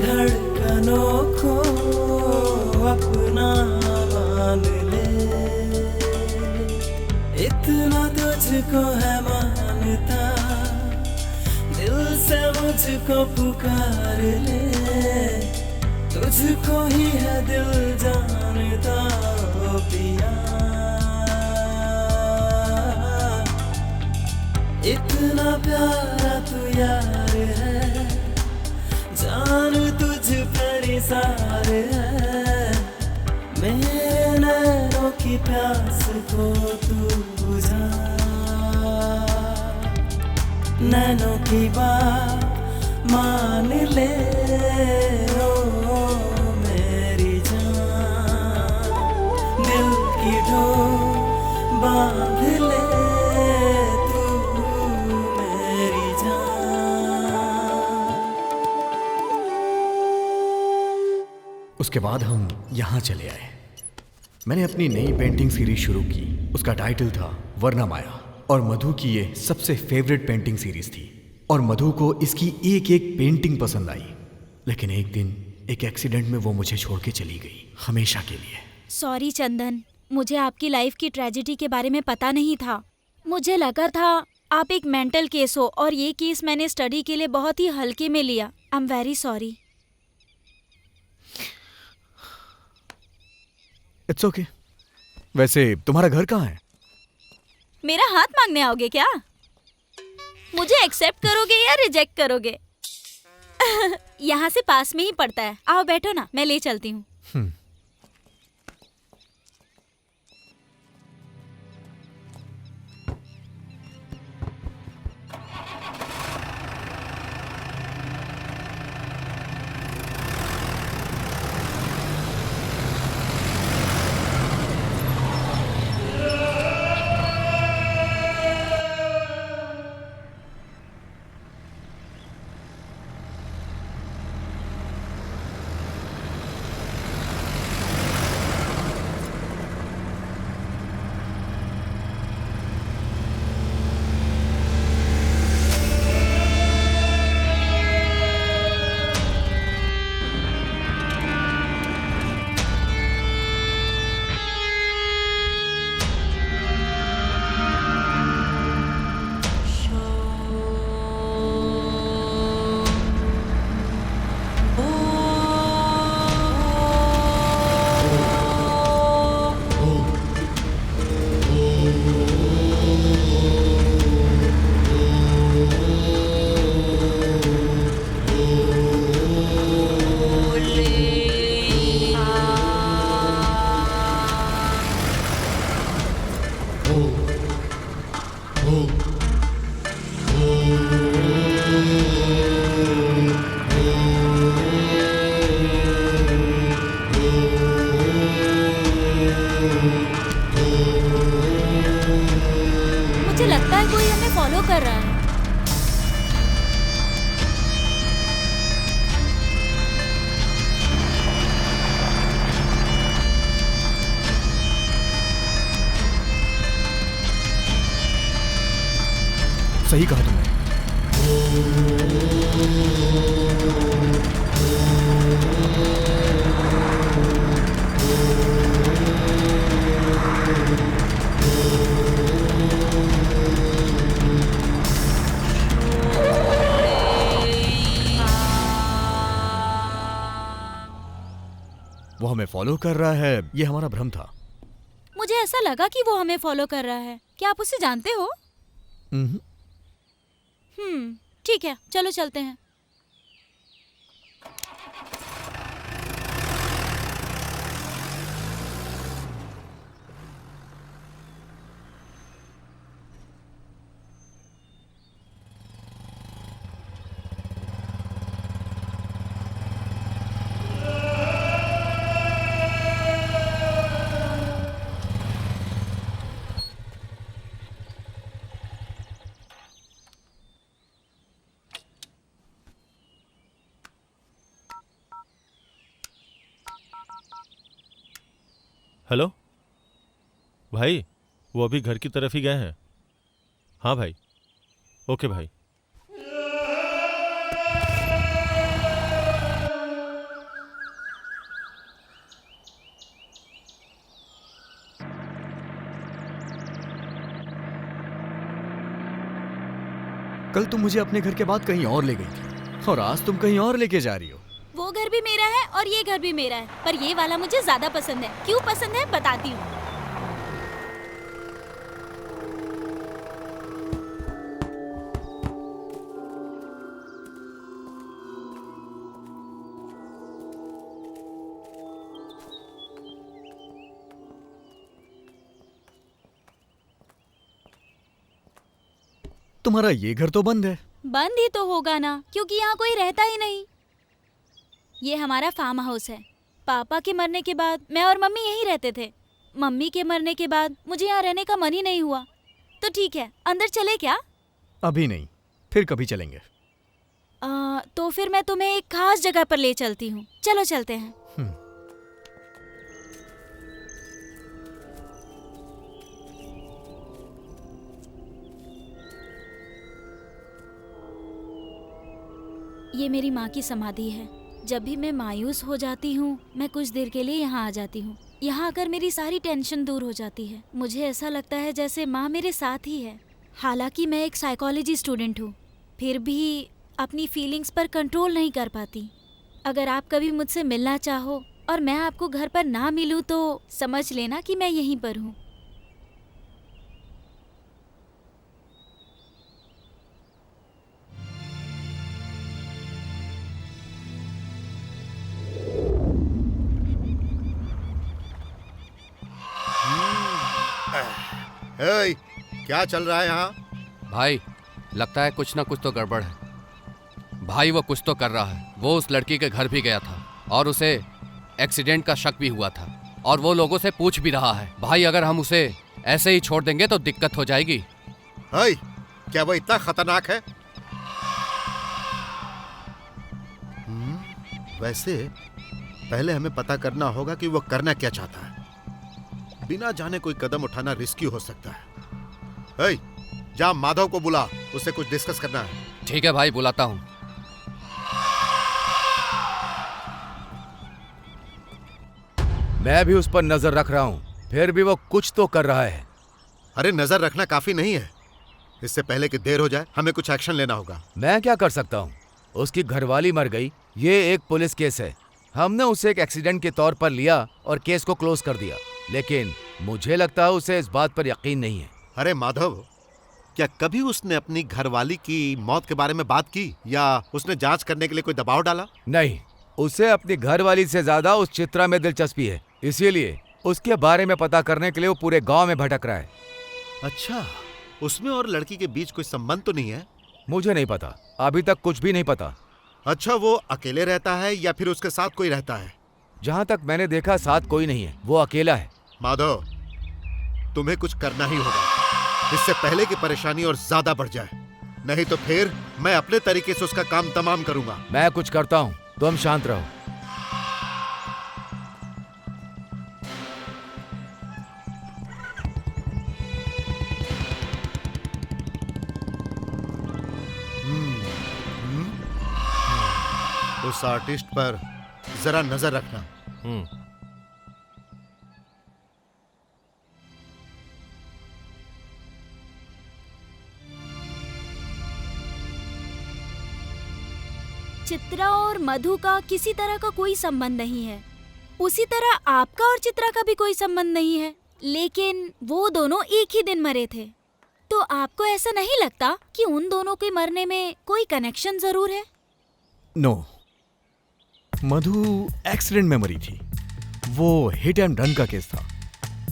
धड़कनों को अपना मान ले। इतना तुझको है मानता, दिल से मुझको पुकार ले, तुझको ही है दिल जानता ओ पिया। इतना प्यारा तू यार है, जान तुझ पर निसार है, मेरे नैनों की प्यास को तू बुझा। नैनों की बात मान ले ओ मेरी जान, दिल की डोर बांध ले तू मेरी जान। उसके बाद हम यहाँ चले आए। मैंने अपनी नई पेंटिंग सीरीज शुरू की। उसका टाइटल था वर्णमाया और मधु की ये सबसे फेवरेट पेंटिंग सीरीज थी और मधु को इसकी एक एक पेंटिंग पसंद आई। लेकिन एक दिन एक एक्सीडेंट में वो मुझे छोड़ के चली गई, हमेशा के लिए। सॉरी चंदन, मुझे आपकी लाइफ की ट्रेजेडी के बारे में पता नहीं था। मुझे लगा था आप एक मेंटल केस हो और ये केस मैंने स्टडी के लिए बहुत ही हल्के में लिया। I am very sorry. It's okay. वैसे तुम्हारा घर कहाँ है? मेरा हाथ मांगने आओगे क्या? मुझे एक्सेप्ट करोगे या रिजेक्ट करोगे? यहाँ से पास में ही पड़ता है। आओ बैठो ना, मैं ले चलती हूँ। मुझे लगता है कोई हमें फॉलो कर रहा है। सही कहा तुमने। वो हमें फॉलो कर रहा है, ये हमारा भ्रम था। मुझे ऐसा लगा कि वो हमें फॉलो कर रहा है। क्या आप उसे जानते हो? हम्म। ठीक है, चलो चलते हैं। हेलो भाई, वो अभी घर की तरफ ही गए हैं। हाँ भाई, ओके भाई। कल तुम मुझे अपने घर के बाद कहीं और ले गई थी और आज तुम कहीं और लेके जा रही हो। वो घर भी मेरा है और ये घर भी मेरा है, पर ये वाला मुझे ज्यादा पसंद है। क्यों पसंद है बताती हूँ। तुम्हारा ये घर तो बंद है। बंद ही तो होगा ना, क्योंकि यहाँ कोई रहता ही नहीं। ये हमारा फार्म हाउस है। पापा के मरने के बाद मैं और मम्मी यहीं रहते थे। मम्मी के मरने के बाद मुझे यहाँ रहने का मन ही नहीं हुआ। तो ठीक है, अंदर चले क्या? अभी नहीं, फिर कभी चलेंगे। तो फिर मैं तुम्हें एक खास जगह पर ले चलती हूँ। चलो चलते हैं। ये मेरी माँ की समाधि है। जब भी मैं मायूस हो जाती हूँ, मैं कुछ देर के लिए यहाँ आ जाती हूँ। यहाँ आकर मेरी सारी टेंशन दूर हो जाती है। मुझे ऐसा लगता है जैसे माँ मेरे साथ ही है। हालांकि मैं एक साइकोलॉजी स्टूडेंट हूँ, फिर भी अपनी फीलिंग्स पर कंट्रोल नहीं कर पाती। अगर आप कभी मुझसे मिलना चाहो और मैं आपको घर पर ना मिलूँ तो समझ लेना कि मैं यहीं पर हूँ। हे, क्या चल रहा है यहाँ? भाई, लगता है कुछ ना कुछ तो गड़बड़ है। भाई वो कुछ तो कर रहा है। वो उस लड़की के घर भी गया था और उसे एक्सीडेंट का शक भी हुआ था और वो लोगों से पूछ भी रहा है। भाई, अगर हम उसे ऐसे ही छोड़ देंगे तो दिक्कत हो जाएगी। हे, क्या वो इतना खतरनाक है? वैसे पहले हमें पता करना होगा कि वो करना क्या चाहता है। बिना जाने कोई कदम उठाना रिस्की हो सकता है। हे, जा माधव को बुला, उससे कुछ डिस्कस करना है। ठीक है भाई, बुलाता हूँ। मैं भी उस पर नजर रख रहा हूँ, फिर भी वो कुछ तो कर रहा है। अरे नजर रखना काफी नहीं है। इससे पहले कि देर हो जाए, हमें कुछ एक्शन लेना होगा। मैं क्या कर सकता हूँ? उसकी घरवाली मर गई, ये एक पुलिस केस है। हमने उसे एक एक्सीडेंट के तौर पर लिया और केस को क्लोज कर दिया, लेकिन मुझे लगता है उसे इस बात पर यकीन नहीं है। अरे माधव, क्या कभी उसने अपनी घरवाली की मौत के बारे में बात की या उसने जांच करने के लिए कोई दबाव डाला? नहीं, उसे अपनी घरवाली से ज्यादा उस चित्रा में दिलचस्पी है, इसीलिए उसके बारे में पता करने के लिए वो पूरे गांव में भटक रहा है। अच्छा, उसमें और लड़की के बीच कोई संबंध तो नहीं है? मुझे नहीं पता, अभी तक कुछ भी नहीं पता। अच्छा, वो अकेले रहता है या फिर उसके साथ कोई रहता है? जहां तक मैंने देखा साथ कोई नहीं है, वो अकेला है। माधव, तुम्हें कुछ करना ही होगा, इससे पहले कि परेशानी और ज्यादा बढ़ जाए। नहीं तो फिर मैं अपने तरीके से उसका काम तमाम करूंगा। मैं कुछ करता हूँ, तुम शांत रहो। उस आर्टिस्ट पर जरा नजर रखना। चित्रा और मधु का किसी तरह का कोई संबंध नहीं है, उसी तरह आपका और चित्रा का भी कोई संबंध नहीं है, लेकिन वो दोनों एक ही दिन मरे थे। तो आपको ऐसा नहीं लगता कि उन दोनों के मरने में कोई कनेक्शन जरूर है? नो, मधु एक्सीडेंट में मरी थी, वो हिट एंड रन का केस था।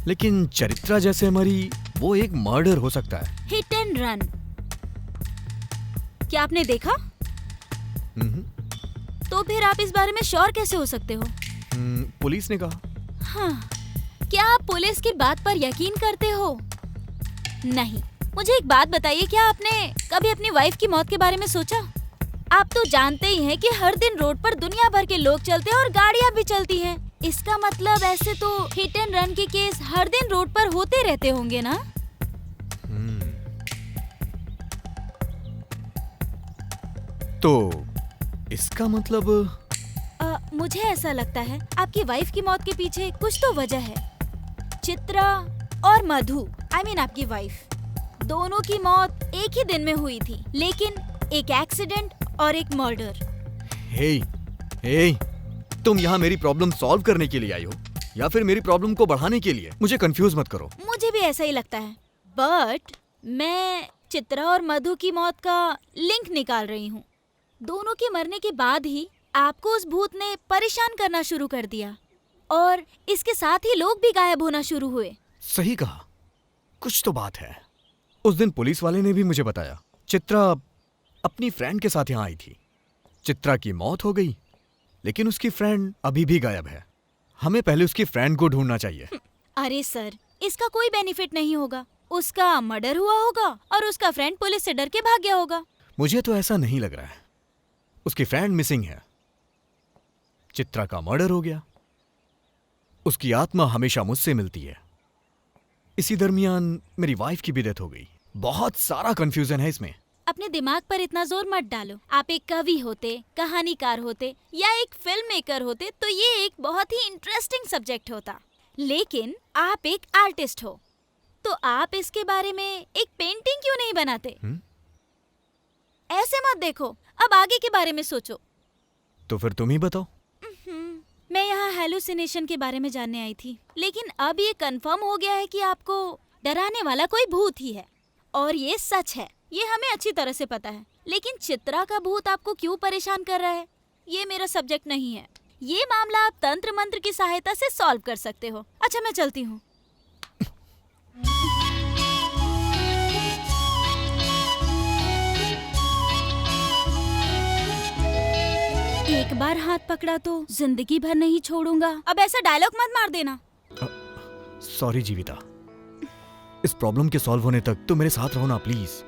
लेकिन चरित्रा जैसे मरी, वो एक मर्डर हो सकता है। Hit and run? क्या आपने देखा? तो फिर आप इस बारे में श्योर कैसे हो सकते हो? पुलिस ने कहा। हाँ, क्या आप पुलिस की बात पर यकीन करते हो? नहीं। मुझे एक बात बताइए, क्या आपने कभी अपनी वाइफ की मौत के बारे में सोचा? आप तो जानते ही हैं कि हर दिन रोड पर दुनिया भर के लोग चलते हैं और गाड़ियां भी चलती हैं। इसका मतलब ऐसे तो हिट एंड रन के केस हर दिन रोड पर होते रहते होंगे ना? तो इसका मतलब मुझे ऐसा लगता है आपकी वाइफ की मौत के पीछे कुछ तो वजह है। चित्रा और मधु, I mean आपकी वाइफ, दोनों की मौत एक ही दिन में हुई थी, लेकिन एक एक्सीडेंट और एक मर्डर। हे, तुम यहाँ मेरी प्रॉब्लम सॉल्व करने के लिए आई हो या फिर मेरी प्रॉब्लम को बढ़ाने के लिए? मुझे कंफ्यूज मत करो। मुझे भी ऐसा ही लगता है, बट मैं चित्रा और मधु की मौत का लिंक निकाल रही हूँ। दोनों के मरने के बाद ही आपको उस भूत ने परेशान करना शुरू कर दिया और इसके साथ ही लोग भी गायब होना शुरू हुए। सही कहा, कुछ तो बात है। उस दिन पुलिस वाले ने भी मुझे बताया, चित्रा अपनी फ्रेंड के साथ यहाँ आई थी। चित्रा की मौत हो गई, लेकिन उसकी फ्रेंड अभी भी गायब है। हमें पहले उसकी फ्रेंड को ढूंढना चाहिए। अरे सर, इसका कोई बेनिफिट नहीं होगा। उसका मर्डर हुआ होगा और उसका फ्रेंड पुलिस से डर के भाग गया होगा। मुझे तो ऐसा नहीं लग रहा है। उसकी फ्रेंड मिसिंग है, चित्रा का मर्डर हो गया, उसकी आत्मा हमेशा मुझसे मिलती है। इसी दरमियान मेरी वाइफ की भी डेथ हो गई। बहुत सारा कंफ्यूजन है इसमें। अपने दिमाग पर इतना जोर मत डालो। आप एक कवि होते, कहानीकार होते या एक फिल्म मेकर होते तो ये एक बहुत ही इंटरेस्टिंग सब्जेक्ट होता, लेकिन आप एक आर्टिस्ट हो, तो आप इसके बारे में एक पेंटिंग क्यों नहीं बनाते? ऐसे मत देखो, अब आगे के बारे में सोचो। तो फिर तुम ही बताओ। मैं यहाँ हेलुसिनेशन के बारे में जानने आई थी, लेकिन अब ये कंफर्म हो गया है कि आपको डराने वाला कोई भूत ही है, और ये सच है। ये हमें अच्छी तरह से पता है, लेकिन चित्रा का भूत आपको क्यों परेशान कर रहा है, ये मेरा सब्जेक्ट नहीं है। ये मामला आप तंत्र मंत्र की सहायता से सॉल्व कर सकते हो। अच्छा, मैं चलती हूँ। एक बार हाथ पकड़ा तो जिंदगी भर नहीं छोड़ूंगा। अब ऐसा डायलॉग मत मार देना। सॉरी जीविता, इस प्रॉब्लम के सॉल्व होने तक तुम मेरे साथ रहो ना प्लीज।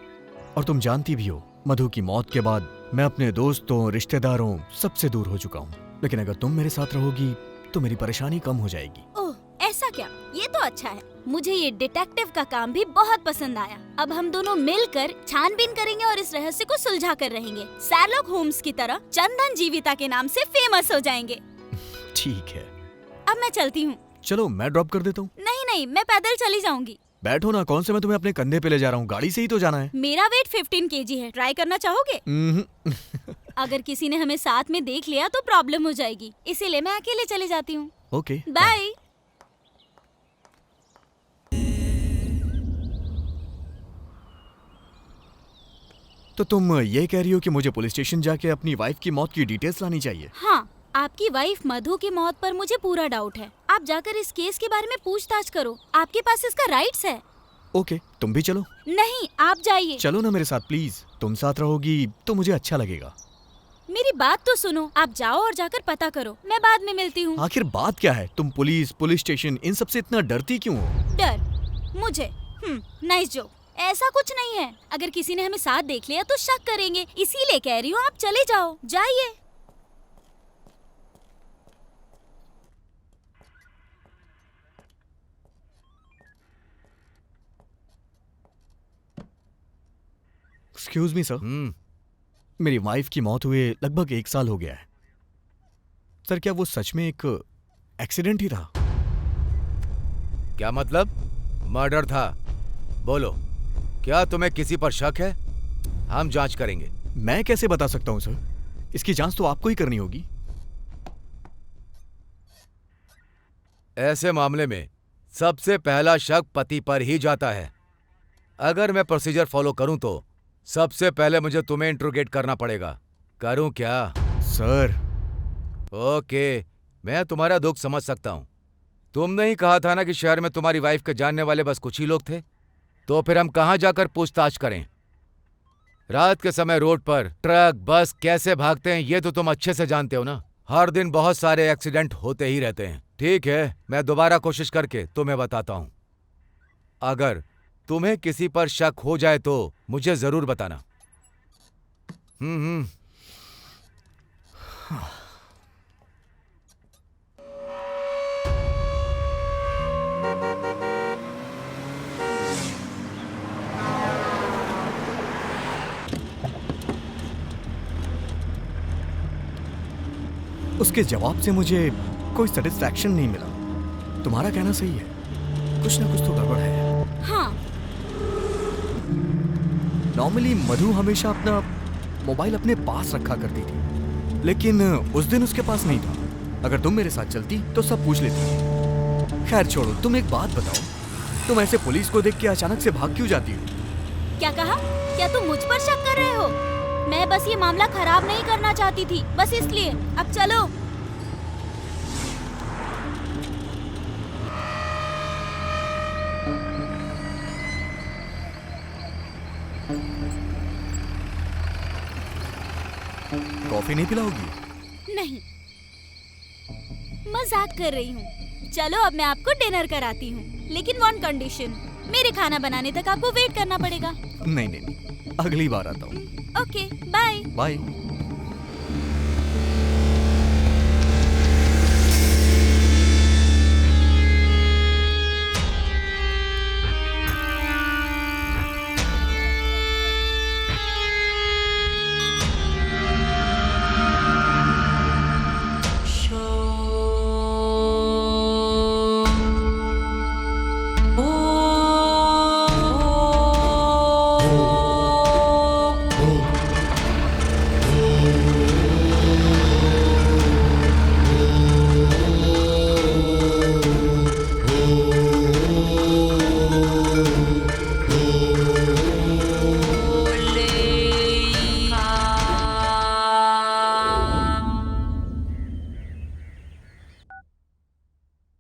और तुम जानती भी हो, मधु की मौत के बाद मैं अपने दोस्तों, रिश्तेदारों सबसे दूर हो चुका हूँ। लेकिन अगर तुम मेरे साथ रहोगी तो मेरी परेशानी कम हो जाएगी। ओह, ऐसा क्या? ये तो अच्छा है। मुझे ये डिटेक्टिव का काम भी बहुत पसंद आया। अब हम दोनों मिलकर छानबीन करेंगे और इस रहस्य को सुलझा कर रहेंगे। शार्लॉक होम्स की तरह चंदन जीविता के नाम से फेमस हो जाएंगे। ठीक है, अब मैं चलती हूँ। चलो मैं ड्रॉप कर देता हूँ। नहीं नहीं, मैं पैदल चली जाऊंगी। बैठो ना, कौन से मैं तुम्हें अपने कंधे पे ले जा रहा हूँ, गाड़ी से ही तो जाना है। मेरा वेट 15 kg है, ट्राई करना चाहोगे? अगर किसी ने हमें साथ में देख लिया तो प्रॉब्लम हो जाएगी, इसीलिए मैं अकेले चली जाती हूँ। Okay, bye. तो तुम ये कह रही हो कि मुझे पुलिस स्टेशन जाके अपनी वाइफ की मौत की डिटेल्स लानी चाहिए? हाँ, आपकी वाइफ मधु की मौत पर मुझे पूरा डाउट है। आप जाकर इस केस के बारे में पूछताछ करो, आपके पास इसका राइट्स है। ओके, तुम भी चलो। नहीं, आप जाइए। चलो ना मेरे साथ प्लीज। तुम साथ रहोगी तो मुझे अच्छा लगेगा। मेरी बात तो सुनो। आप जाओ और जाकर पता करो, मैं बाद में मिलती हूँ। आखिर बात क्या है? तुम पुलिस स्टेशन इन सब से इतना डरती क्यों हो? डर मुझे? Nice joke. ऐसा कुछ नहीं है। अगर किसी ने हमें साथ देख लिया तो शक करेंगे, इसीलिए कह रही हूँ आप चले जाओ, जाइए। एक्सक्यूज मी सर, मेरी वाइफ की मौत हुए लगभग 1 साल हो गया है। सर क्या वो सच में एक एक्सीडेंट ही था? क्या मतलब? मर्डर था? बोलो, क्या तुम्हें किसी पर शक है? हम जांच करेंगे। मैं कैसे बता सकता हूं सर? इसकी जांच तो आपको ही करनी होगी। ऐसे मामले में सबसे पहला शक पति पर ही जाता है। अगर मैं प्रोसीजर फॉलो करूं तो सबसे पहले मुझे तुम्हें इंट्रोगेट करना पड़ेगा। करूं क्या? सर ओके, मैं तुम्हारा दुख समझ सकता हूं। तुमने ही कहा था ना कि शहर में तुम्हारी वाइफ के जानने वाले बस कुछ ही लोग थे। तो फिर हम कहां जाकर पूछताछ करें? रात के समय रोड पर ट्रक बस कैसे भागते हैं ये तो तुम अच्छे से जानते हो ना। हर दिन बहुत सारे एक्सीडेंट होते ही रहते हैं। ठीक है, मैं दोबारा कोशिश करके तुम्हें बताता हूं। अगर तुम्हें किसी पर शक हो जाए तो मुझे जरूर बताना। हम्म। उसके जवाब से मुझे कोई सेटिस्फैक्शन नहीं मिला। तुम्हारा कहना सही है, कुछ ना कुछ तो गड़बड़ है। हाँ। नॉर्मली मधु हमेशा अपना मोबाइल अपने पास रखा करती थी, लेकिन उस दिन उसके पास नहीं था। अगर तुम मेरे साथ चलती तो सब पूछ लेती। खैर छोड़ो, तुम एक बात बताओ, तुम ऐसे पुलिस को देख के अचानक से भाग क्यों जाती हो? क्या कहा? क्या तुम मुझ पर शक कर रहे हो? मैं बस ये मामला खराब नहीं करना चाहती थी, बस इसलिए। अब चलो। कॉफी नहीं पिलाओगी? नहीं, मजाक कर रही हूँ। चलो अब मैं आपको डिनर कराती हूँ, लेकिन वन कंडीशन, मेरे खाना बनाने तक आपको वेट करना पड़ेगा। नहीं, अगली बार आता हूँ। Okay, bye. बाय।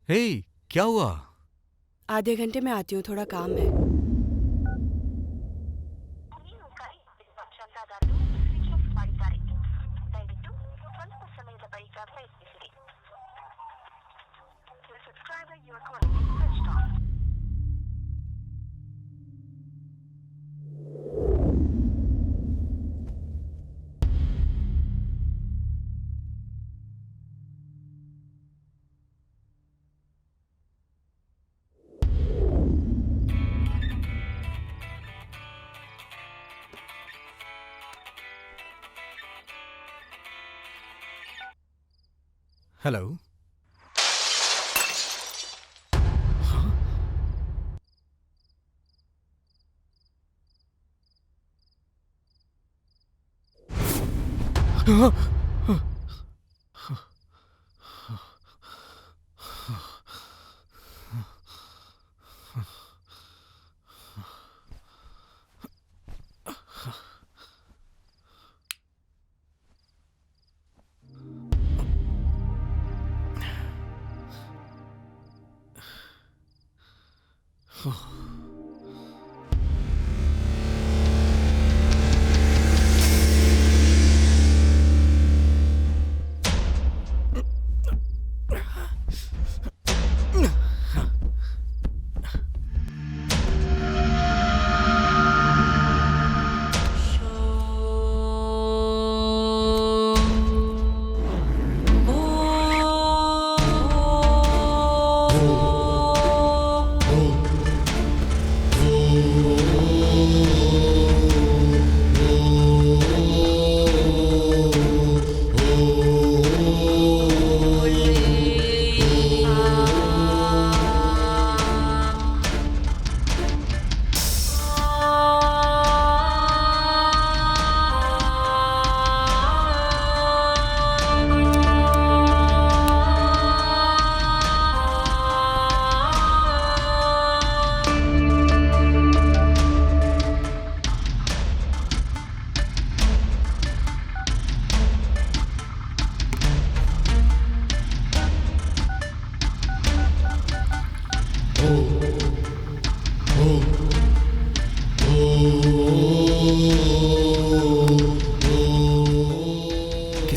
हे, क्या हुआ? आधे घंटे में आती हूँ, थोड़ा काम है। हेलो।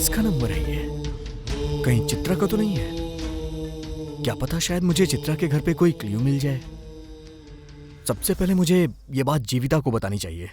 किसका नंबर है ये? कहीं चित्रा का तो नहीं है? क्या पता शायद मुझे चित्रा के घर पे कोई क्लू मिल जाए। सबसे पहले मुझे ये बात जीविता को बतानी चाहिए।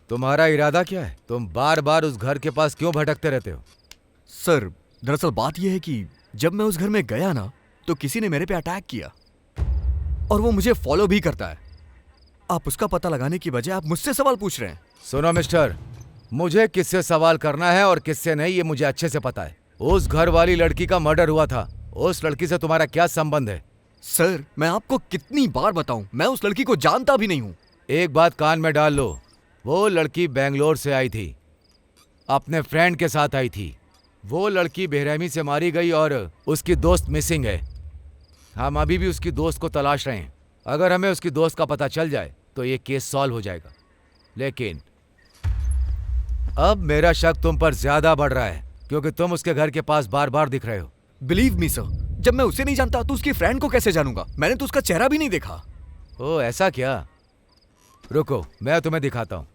तुम्हारा इरादा क्या है? तुम बार बार उस घर के पास क्यों भटकते रहते हो? सर, दरअसल बात यह है कि जब मैं उस घर में गया ना, तो किसी ने मेरे पे अटैक किया और वो मुझे फॉलो भी करता है। आप उसका पता लगाने की बजाय आप मुझसे सवाल पूछ रहे हैं। सुनो मिस्टर, मुझे किससे सवाल करना है और किससे नहीं ये मुझे अच्छे से पता है। उस घर वाली लड़की का मर्डर हुआ था। उस लड़की से तुम्हारा क्या संबंध है? सर, मैं आपको कितनी बार बताऊं, मैं उस लड़की को जानता भी नहीं हूं। एक बात कान में डाल लो, वो लड़की बेंगलोर से आई थी, अपने फ्रेंड के साथ आई थी। वो लड़की बेरहमी से मारी गई और उसकी दोस्त मिसिंग है। हम अभी भी उसकी दोस्त को तलाश रहे हैं। अगर हमें उसकी दोस्त का पता चल जाए तो ये केस सॉल्व हो जाएगा। लेकिन अब मेरा शक तुम पर ज्यादा बढ़ रहा है क्योंकि तुम उसके घर के पास बार बार दिख रहे हो। बिलीव मी सर, जब मैं उसे नहीं जानता तो उसकी फ्रेंड को कैसे जानूंगा? मैंने तो उसका चेहरा भी नहीं देखा। ओ ऐसा क्या? रुको, मैं तुम्हें दिखाता हूं।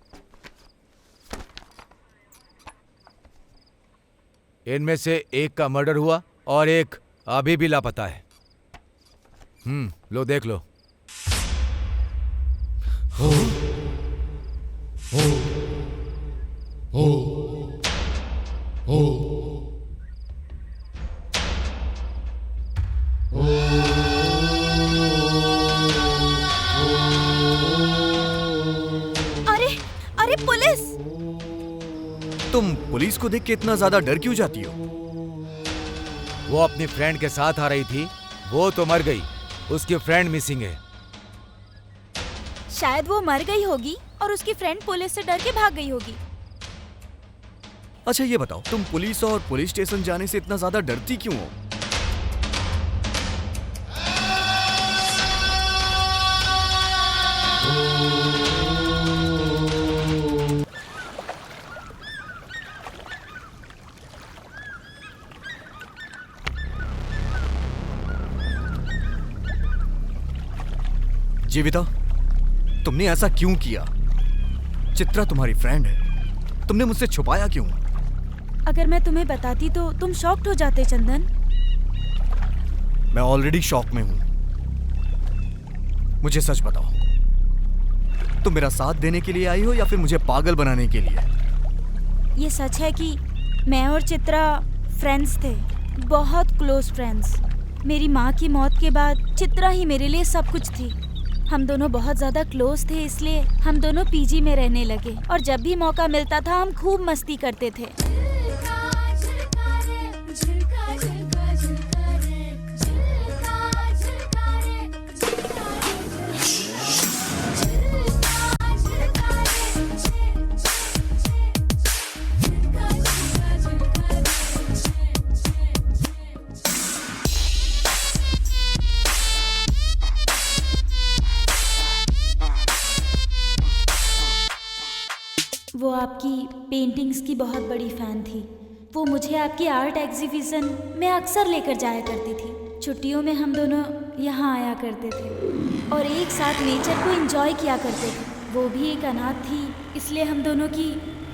इनमें से एक का मर्डर हुआ और एक अभी भी लापता है। लो देख लो। अरे अरे पुलिस! तुम पुलिस को देख के इतना ज्यादा डर क्यों जाती हो? वो अपनी फ्रेंड के साथ आ रही थी, वो तो मर गई, उसकी फ्रेंड मिसिंग है। शायद वो मर गई होगी और उसकी फ्रेंड पुलिस से डर के भाग गई होगी। अच्छा ये बताओ, तुम पुलिस और पुलिस स्टेशन जाने से इतना ज्यादा डरती क्यों हो? जीविता, तुमने ऐसा क्यों किया? चित्रा तुम्हारी फ्रेंड है, तुमने मुझसे छुपाया क्यों? अगर मैं तुम्हें बताती तो तुम शॉक्ड हो जाते चंदन। मैं ऑलरेडी शॉक में हूं। मुझे सच बताओ, तुम मेरा साथ देने के लिए आई हो या फिर मुझे पागल बनाने के लिए? ये सच है कि मैं और चित्रा फ्रेंड्स थे, बहुत क्लोज फ्रेंड्स। मेरी माँ की मौत के बाद चित्रा ही मेरे लिए सब कुछ थी। हम दोनों बहुत ज़्यादा क्लोज थे, इसलिए हम दोनों पीजी में रहने लगे और जब भी मौका मिलता था हम खूब मस्ती करते थे। वो आपकी पेंटिंग्स की बहुत बड़ी फ़ैन थी। वो मुझे आपकी आर्ट एग्जीबिशन में अक्सर लेकर जाया करती थी। छुट्टियों में हम दोनों यहाँ आया करते थे और एक साथ नेचर को एंजॉय किया करते थे। वो भी एक अनाथ थी, इसलिए हम दोनों की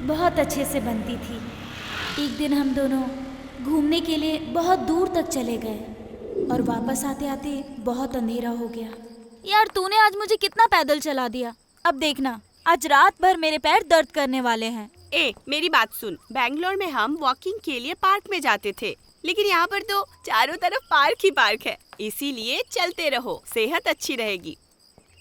बहुत अच्छे से बनती थी। एक दिन हम दोनों घूमने के लिए बहुत दूर तक चले गए और वापस आते आते बहुत अंधेरा हो गया। यार तूने आज मुझे कितना पैदल चला दिया। अब देखना, आज रात भर मेरे पैर दर्द करने वाले हैं। ए, मेरी बात सुन। बैंगलोर में हम वॉकिंग के लिए पार्क में जाते थे, लेकिन यहाँ पर तो चारों तरफ पार्क ही पार्क है, इसीलिए चलते रहो, सेहत अच्छी रहेगी।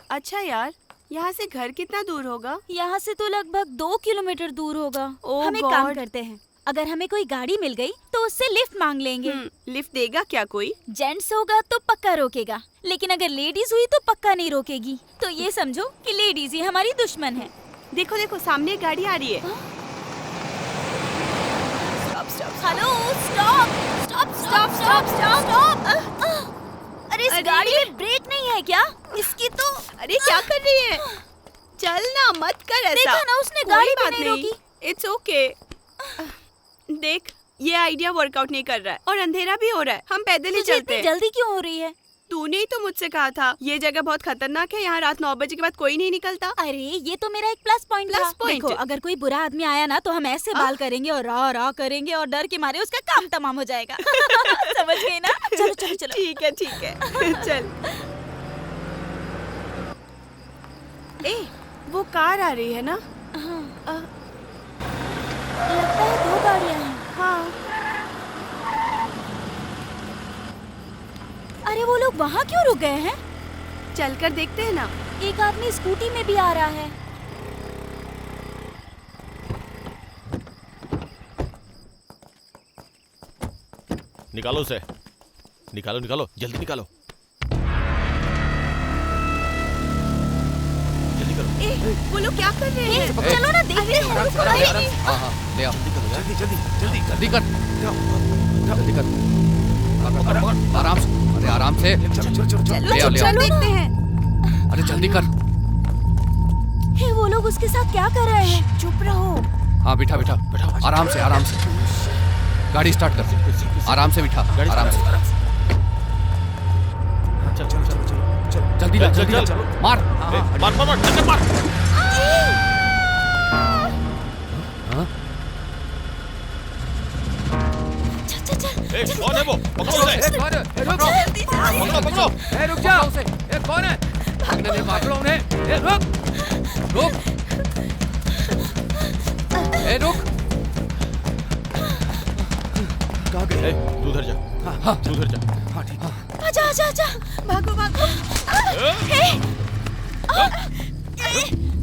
अच्छा यार, यहाँ से घर कितना दूर होगा? यहाँ से तो लगभग 2 किलोमीटर दूर होगा। ओह हम एक काम गॉड। करते हैं, अगर हमें कोई गाड़ी मिल गई तो उससे लिफ्ट मांग लेंगे। लिफ्ट देगा क्या कोई? जेंट्स होगा तो पक्का रोकेगा, लेकिन अगर लेडीज हुई तो पक्का नहीं रोकेगी। तो ये समझो कि लेडीज ही हमारी दुश्मन है। देखो देखो, सामने एक गाड़ी आ रही है। Hello, stop stop stop stop stop. अरे इस गाड़ी में ब्रेक नहीं है क्या? इसकी तो अरे क्या कर रही है? चल ना, मत कर ऐसा। देखा ना, उसने कोई गाड़ी भी बात नहीं रोकी। It's okay. देख, ये आइडिया वर्कआउट नहीं कर रहा है और अंधेरा भी हो रहा है, हम पैदल ही तुझे चलते इतनी हैं। जल्दी क्यों हो रही है? तूने ही तो मुझसे कहा था ये जगह बहुत खतरनाक है, यहाँ रात 9 बजे के बाद कोई नहीं निकलता। अरे ये तो मेरा एक प्लस पॉइंट था। Plus point? देखो, अगर कोई बुरा आदमी आया ना तो हम ऐसे बाल करेंगे और रा रा करेंगे और डर के मारे उसका काम तमाम हो जाएगा। समझ गई ना? चलो चलो चलो। ठीक है ठीक है। चल। ए, वो कार आ रही है ना? लगता है 2 गाड़ियां हैं। हाँ, अरे वो लोग वहाँ क्यों रुक गए हैं? चलकर देखते हैं ना। एक आदमी स्कूटी में भी आ रहा है। निकालो उसे, निकालो निकालो, जल्दी निकालो, जल्दी करो। वो लोग क्या कर रहे हैं? चलो ना देखते हैं। हाँ हाँ ले आओ, जल्दी जल्दी जल्दी जल्दी कर, जल्दी कर, आराम से, अरे आराम से, चलो चलो चलो चलो ले आओ, ले आओ। चलो देखते हैं। अरे जल्दी कर। हे, वो लोग उसके साथ क्या कर रहे हैं? चुप रहो। हाँ बिठा बिठा, आराम से आराम से, गाड़ी स्टार्ट कर, आराम से बिठा, आराम से, चल चल चल चल चल, जल्दी चल, जल्दी चल, चल, चल। मार। मार मार मार, टक्कर मार। हाँ? चल चल चल। ए, कौन है वो? पकड़ो उसे। कौन है? रुक, पकड़ो पकड़ो। रुक जा उसे, कौन है? भागने दे, पकड़ो उन्हें, रुक, रुक, रुक। कहाँ गए? ए, तू उधर जा, तू उधर जा। हाँ ठीक है। आजा आजा आजा। भागो भागो।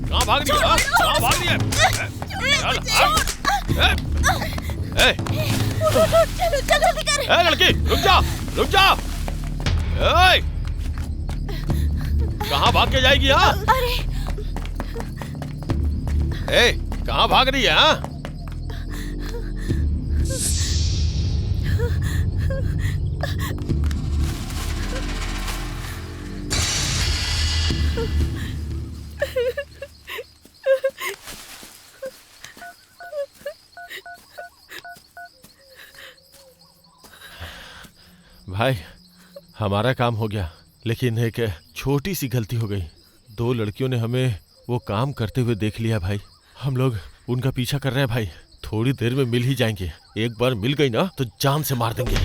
कहाँ भाग रही है? कहाँ भाग रही है? ए, चलो जल्दी कर। ए लड़की, रुक जा, रुक जा। ए, कहाँ भाग के जाएगी? हाँ? अरे ए, कहाँ भाग रही है? हाँ? भाई, हमारा काम हो गया, लेकिन एक छोटी सी गलती हो गई। 2 लड़कियों ने हमें वो काम करते हुए देख लिया भाई। हम लोग उनका पीछा कर रहे हैं भाई। थोड़ी देर में मिल ही जाएंगे। एक बार मिल गई ना तो जान से मार देंगे।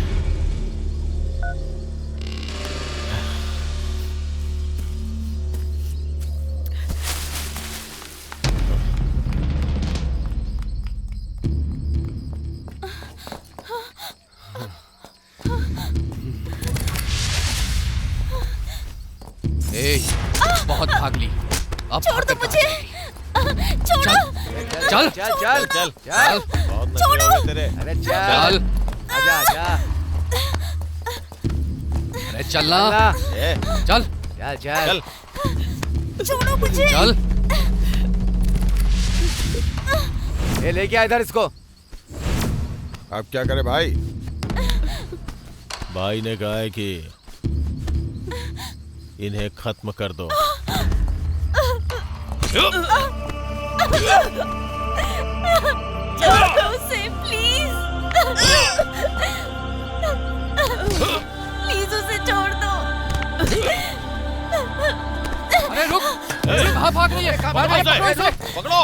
ए, बहुत भाग ली, अब छोड़ दो मुझे। छोड़ो। चल चल चल चल चल बहुत नखरे हो गए तेरे। अरे चल, आजा आजा अरे चलना, ए, चल चल चल छोड़ो मुझे। चल। ए लेके आ इधर इसको। अब क्या करे भाई? भाई ने कहा है कि इन्हें खत्म कर दो। छोड़ दो उसे प्लीज। प्लीज उसे छोड़ दो। अरे रुक, कहाँ भाग रही है? पकड़ो इसे, पकड़ो।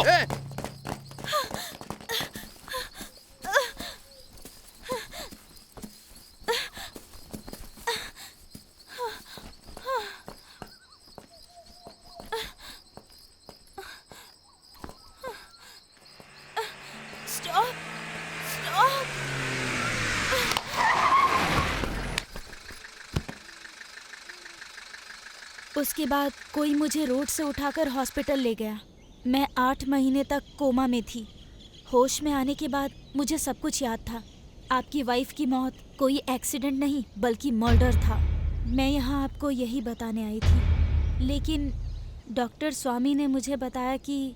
Stop stop. उसके बाद कोई मुझे रोड से उठाकर हॉस्पिटल ले गया। मैं 8 महीने तक कोमा में थी। होश में आने के बाद मुझे सब कुछ याद था। आपकी वाइफ की मौत कोई एक्सीडेंट नहीं बल्कि मर्डर था। मैं यहाँ आपको यही बताने आई थी, लेकिन डॉक्टर स्वामी ने मुझे बताया कि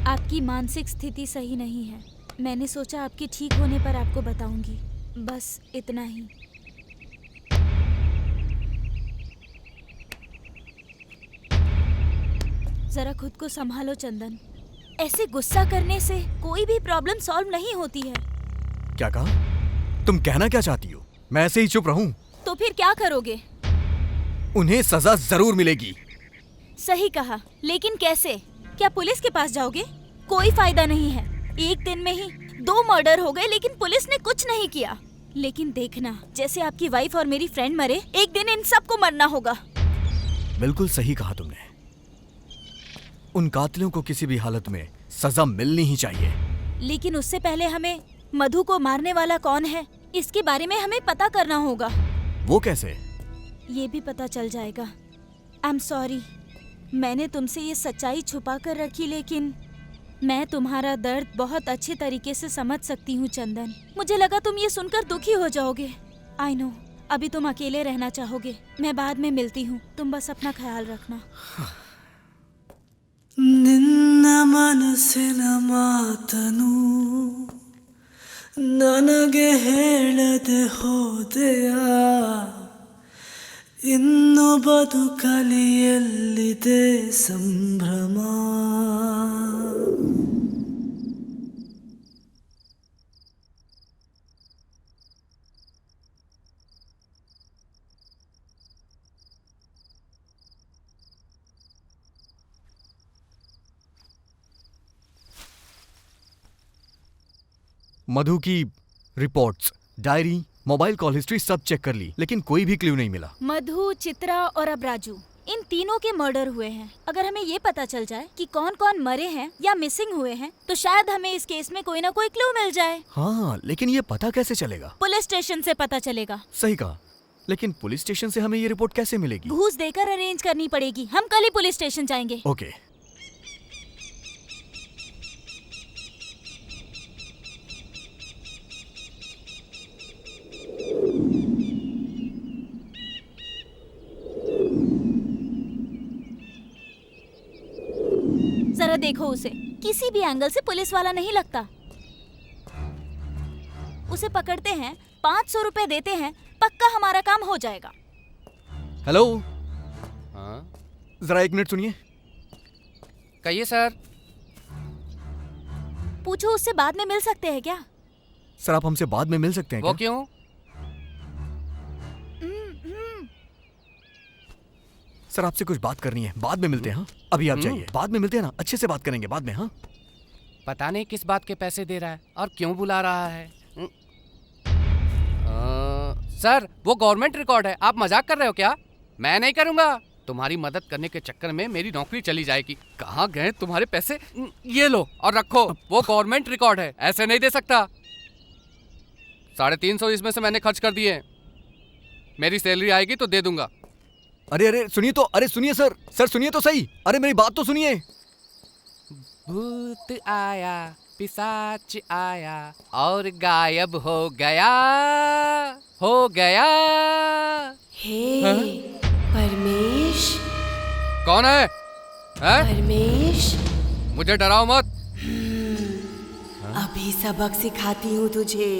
आपकी मानसिक स्थिति सही नहीं है। मैंने सोचा आपके ठीक होने पर आपको बताऊंगी। बस इतना ही। जरा खुद को संभालो चंदन। ऐसे गुस्सा करने से कोई भी प्रॉब्लम सॉल्व नहीं होती है। क्या कहा? तुम कहना क्या चाहती हो? मैं ऐसे ही चुप रहूं? तो फिर क्या करोगे? उन्हें सजा जरूर मिलेगी। सही कहा, लेकिन कैसे? क्या पुलिस के पास जाओगे? कोई फायदा नहीं है। एक दिन में ही 2 मर्डर हो गए, लेकिन पुलिस ने कुछ नहीं किया। लेकिन देखना, जैसे आपकी वाइफ और मेरी फ्रेंड मरे, एक दिन इन सबको मरना होगा। बिल्कुल सही कहा तुमने। उन कातिलों को किसी भी हालत में सजा मिलनी ही चाहिए। लेकिन उससे पहले हमें मधु को मारने वाला कौन है इसके बारे में हमें पता करना होगा। वो कैसे? ये भी पता चल जाएगा। आई एम सॉरी, मैंने तुमसे ये सच्चाई छुपा कर रखी, लेकिन मैं तुम्हारा दर्द बहुत अच्छे तरीके से समझ सकती हूँ चंदन। मुझे लगा तुम ये सुनकर दुखी हो जाओगे। आई नो, अभी तुम अकेले रहना चाहोगे। मैं बाद में मिलती हूँ, तुम बस अपना ख्याल रखना। ನಿನ್ನ ಮನಸ್ಸಿನ ಮಾತನು ನನಗೆ ಹೇಳದೆ ಹೋದೆಯ, ಇನ್ನು ಬದುಕಲಿ ಎಲ್ಲಿದೆ ಸಂಭ್ರಮ. मधु की reports, diary, mobile call history सब चेक कर ली, लेकिन कोई भी क्लू नहीं मिला। मधु, चित्रा और अब राजू, इन तीनों के मर्डर हुए हैं। अगर हमें ये पता चल जाए कि कौन कौन मरे हैं या मिसिंग हुए हैं तो शायद हमें इस केस में कोई ना कोई क्लू मिल जाए। हाँ, लेकिन ये पता कैसे चलेगा? पुलिस स्टेशन से पता चलेगा। सही कहा, लेकिन पुलिस स्टेशन से हमें ये रिपोर्ट कैसे मिलेगी? घूस देकर अरेंज करनी पड़ेगी। हम कल ही पुलिस स्टेशन जाएंगे। ओके। जरा देखो उसे, किसी भी एंगल से पुलिस वाला नहीं लगता। उसे पकड़ते हैं, 500 रुपए देते हैं, पक्का हमारा काम हो जाएगा। हेलो, हाँ जरा एक मिनट सुनिए। कहिए सर। पूछो उससे बाद में मिल सकते हैं क्या? सर, आप हमसे बाद में मिल सकते हैं वो क्या? क्यों? सर, आपसे कुछ बात करनी है, बाद में मिलते हैं। हाँ, अभी आप जाइए, बाद में मिलते हैं ना, अच्छे से बात करेंगे बाद में। हाँ, पता नहीं किस बात के पैसे दे रहा है और क्यों बुला रहा है। सर, वो गवर्नमेंट रिकॉर्ड है, आप मजाक कर रहे हो क्या? मैं नहीं करूंगा। तुम्हारी मदद करने के चक्कर में मेरी नौकरी चली जाएगी। कहाँ गए तुम्हारे पैसे? ये लो और रखो, वो गवर्नमेंट रिकॉर्ड है, ऐसे नहीं दे सकता। 350 इसमें से मैंने खर्च कर दिए। मेरी सैलरी आएगी तो दे दूंगा। अरे अरे सुनिए तो, अरे सुनिए सर, सर सुनिए तो सही, अरे मेरी बात तो सुनिए। भूत आया, पिशाच आया और गायब हो गया, हो गया। हे परमेश, कौन है? हैं? परमेश, मुझे डराओ मत। अभी सबक सिखाती हूँ तुझे।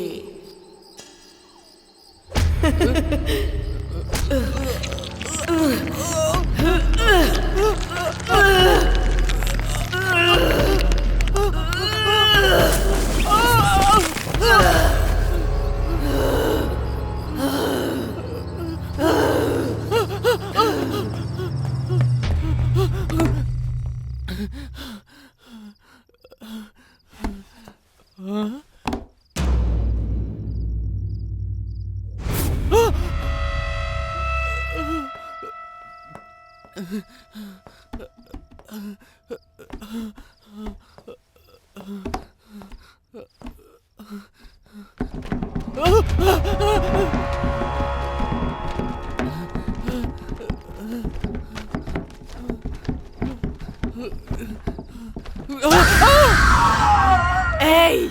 ए,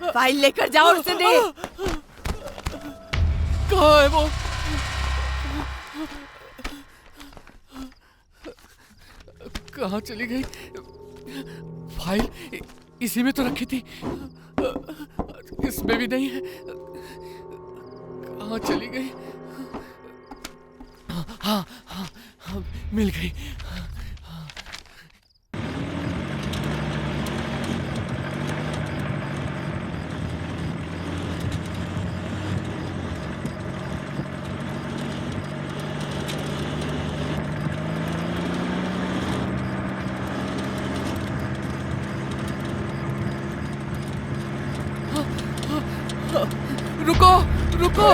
फाइल लेकर जाओ और उसे दे। कहाँ है वो? कहाँ चली गई? फाइल इसी में तो रखी थी, इसमें भी नहीं है। कहाँ चली गई? हाँ हाँ हाँ, मिल गई। रुको रुको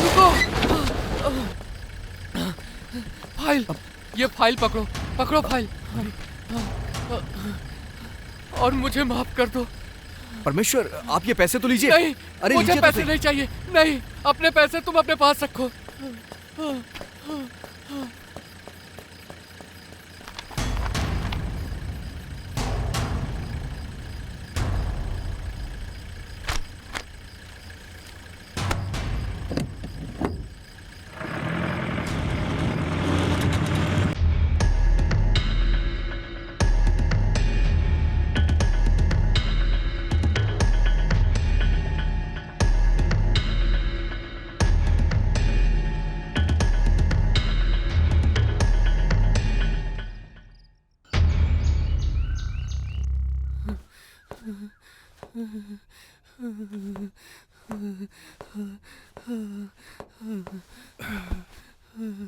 रुको, फाइल, ये फाइल पकड़ो, पकड़ो फाइल। और मुझे माफ कर दो। परमेश्वर, आप ये पैसे तो लीजिए। नहीं, अरे मुझे लीजिए तो पैसे सही। नहीं चाहिए। नहीं, अपने पैसे तुम अपने पास रखो।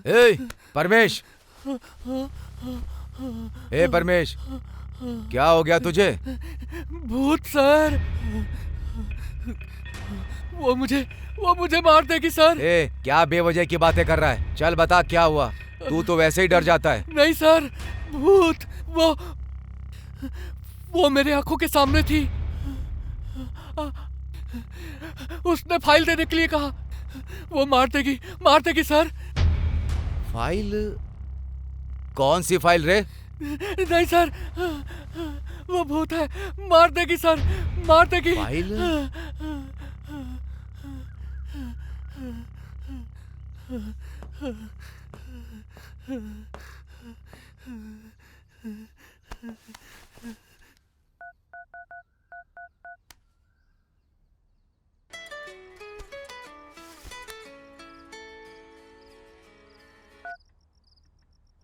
ए परमेश, ए परमेश, क्या हो गया तुझे? भूत सर, वो मुझे मार देगी सर। ए क्या बेवजह की बातें कर रहा है? चल बता क्या हुआ। तू तो वैसे ही डर जाता है। नहीं सर, भूत वो मेरे आंखों के सामने थी। उसने फाइल देने के लिए कहा। वो मार देगी सर। फाइल? कौन सी फाइल रे? नहीं सर, वो भूत है, मार देगी सर, मार देगी। फाइल?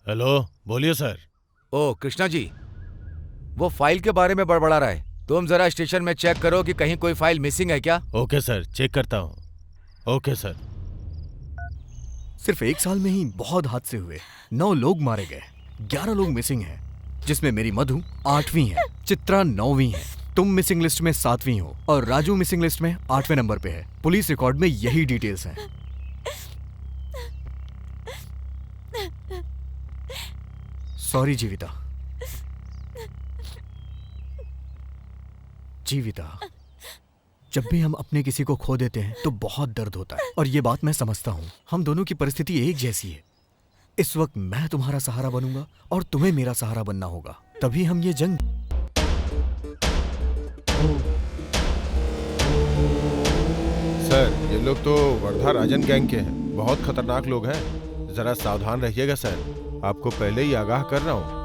हेलो, बोलिए सर। ओ कृष्णा जी, वो फाइल के बारे में बड़बड़ा रहा है। तुम जरा स्टेशन में चेक करो कि कहीं कोई फाइल मिसिंग है क्या। ओके सर, चेक करता हूँ। Okay sir. सिर्फ 1 साल में ही बहुत हादसे हुए। 9 लोग मारे गए, 11 लोग मिसिंग हैं, जिसमें मेरी मधु 8वीं है, चित्रा 9वीं है, तुम मिसिंग लिस्ट में 7वीं हो और राजू मिसिंग लिस्ट में 8वें नंबर पे है। पुलिस रिकॉर्ड में यही डिटेल्स हैं। सॉरी जीविता। जीविता, जब भी हम अपने किसी को खो देते हैं तो बहुत दर्द होता है, और ये बात मैं समझता हूँ। हम दोनों की परिस्थिति एक जैसी है। इस वक्त मैं तुम्हारा सहारा बनूंगा और तुम्हें मेरा सहारा बनना होगा, तभी हम ये जंग। सर, ये लोग तो वर्धा राजन गैंग के हैं। बहुत खतरनाक लोग हैं। जरा सावधान रहिएगा सर। आपको पहले ही आगाह कर रहा हूँ।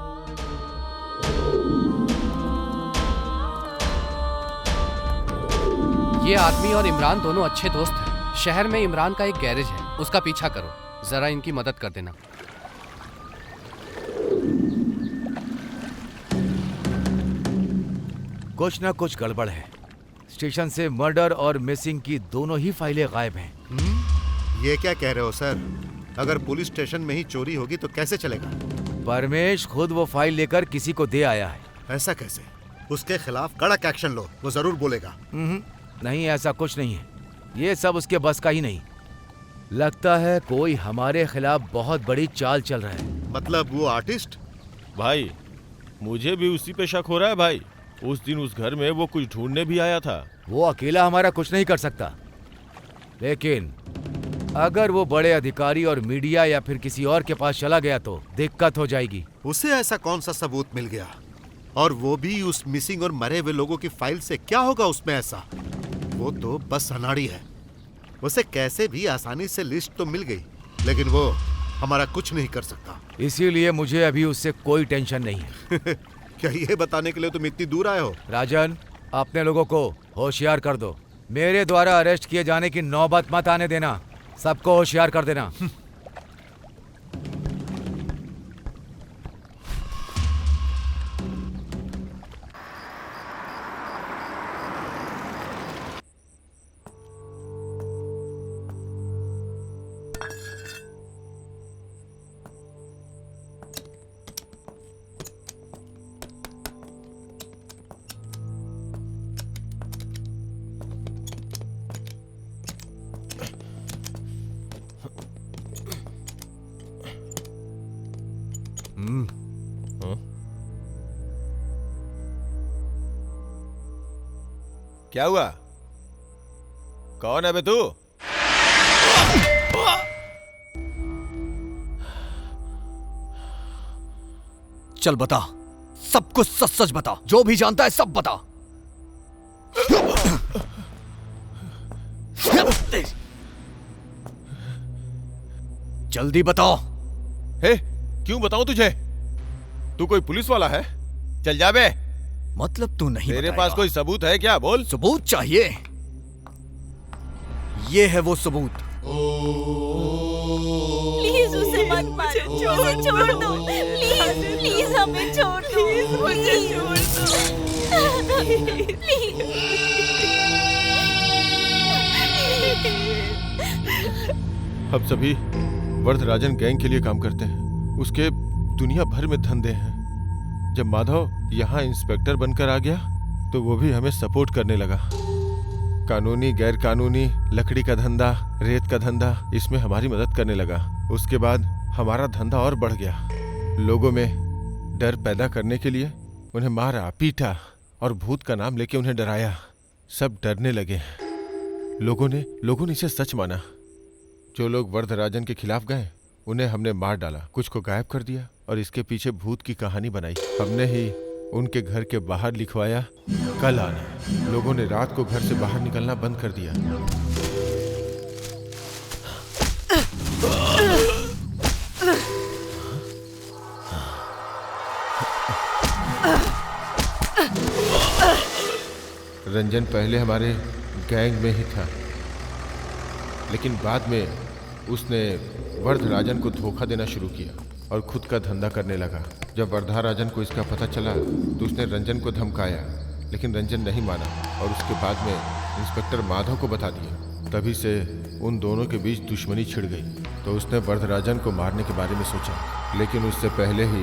ये आदमी और इमरान दोनों अच्छे दोस्त हैं। शहर में इमरान का एक गैरेज है, उसका पीछा करो। जरा इनकी मदद कर देना। कुछ ना कुछ गड़बड़ है। स्टेशन से मर्डर और मिसिंग की दोनों ही फाइलें गायब हैं। ये क्या कह रहे हो सर? अगर पुलिस स्टेशन में ही चोरी होगी तो कैसे चलेगा? परमेश खुद वो फाइल लेकर किसी को दे आया है। ऐसा कैसे? उसके खिलाफ कड़क एक्शन लो, वो जरूर बोलेगा। नहीं, ऐसा कुछ नहीं है। ये सब उसके बस का ही नहीं। लगता है कोई हमारे खिलाफ बहुत बड़ी चाल चल रहा है। मतलब वो आर्टिस्ट? भाई, मुझे भी उसी पे शक हो रहा है भाई। उस दिन उस घर में वो कुछ ढूंढने भी आया था। वो अकेला हमारा कुछ नहीं कर सकता, लेकिन अगर वो बड़े अधिकारी और मीडिया या फिर किसी और के पास चला गया तो दिक्कत हो जाएगी। उसे ऐसा कौन सा सबूत मिल गया? और वो भी उस मिसिंग और मरे हुए लोगों की फाइल से? क्या होगा उसमें ऐसा? वो तो बस अनाड़ी है। उसे कैसे भी आसानी से लिस्ट तो मिल गई, लेकिन वो हमारा कुछ नहीं कर सकता। इसीलिए मुझे अभी उससे कोई टेंशन नहीं है। क्या ये बताने के लिए तुम इतनी दूर आए हो? राजन, अपने लोगों को होशियार कर दो। मेरे द्वारा अरेस्ट किए जाने की नौबत मत आने देना। सबको होशियार कर देना। क्या हुआ? कौन है बे तू? चल बता, सब कुछ सच सच बता, जो भी जानता है सब बता। जल्दी बताओ। हे, क्यों बताऊं तुझे? तू कोई पुलिस वाला है? चल जा बे। मतलब तू नहीं तेरे बताएगा? पास कोई सबूत है क्या? बोल। सबूत चाहिए? ये है वो सबूत। प्लीज उसे मत मारो, उसे छोड़ दो, प्लीज प्लीज हमें छोड़ दो, प्लीज हम सभी वरदराजन गैंग के लिए काम करते हैं। उसके दुनिया भर में धंधे हैं। जब माधव यहाँ इंस्पेक्टर बनकर आ गया तो वो भी हमें सपोर्ट करने लगा। कानूनी गैर कानूनी लकड़ी का धंधा, रेत का धंधा, इसमें हमारी मदद करने लगा। उसके बाद हमारा धंधा और बढ़ गया। लोगों में डर पैदा करने के लिए उन्हें मारा, पीटा और भूत का नाम लेके उन्हें डराया। सब डरने लगे। लोगों ने इसे सच माना। जो लोग वरदराजन के खिलाफ गए उन्हें हमने मार डाला, कुछ को गायब कर दिया और इसके पीछे भूत की कहानी बनाई। हमने ही उनके घर के बाहर लिखवाया कल आना। लोगों ने रात को घर से बाहर निकलना बंद कर दिया। रंजन पहले हमारे गैंग में ही था, लेकिन बाद में उसने वरदराजन को धोखा देना शुरू किया और खुद का धंधा करने लगा। जब वरदराजन को इसका पता चला तो उसने रंजन को धमकाया, लेकिन रंजन नहीं माना और उसके बाद में इंस्पेक्टर माधव को बता दिया। तभी से उन दोनों के बीच दुश्मनी छिड़ गई। तो उसने वरदराजन को मारने के बारे में सोचा, लेकिन उससे पहले ही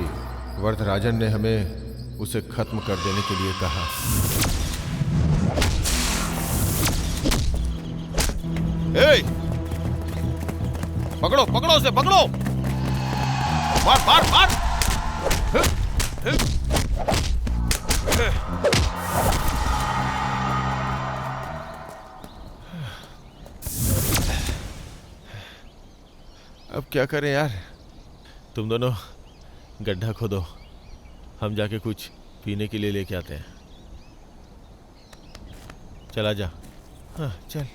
वरदराजन ने हमें उसे खत्म कर देने के लिए कहा। ए! पकड़ो पकड़ो उसे, पकड़ो! मार मार मार! अब क्या करें यार? तुम दोनों गड्ढा खोदो, हम जाके कुछ पीने के लिए लेके आते हैं। चला जा। हाँ चल।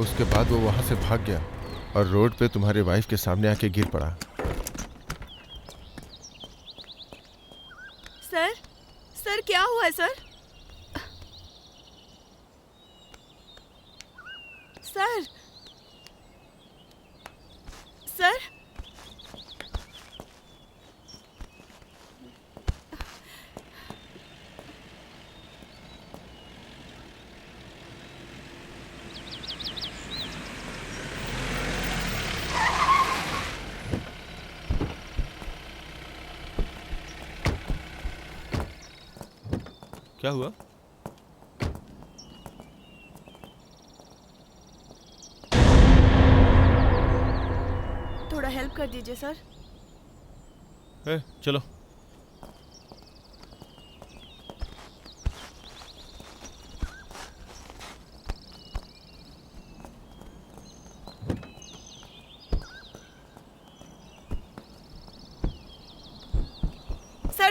उसके बाद वो वहां से भाग गया और रोड पे तुम्हारे वाइफ के सामने आके गिर पड़ा। सर, सर क्या हुआ है सर? सर, सर, क्या हुआ? थोड़ा हेल्प कर दीजिए सर। चलो।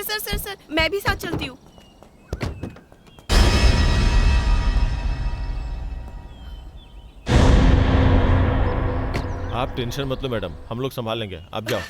सर सर सर सर मैं भी साथ चलती हूँ। आप टेंशन मत लो मैडम, हम लोग संभाल लेंगे, आप जाओ।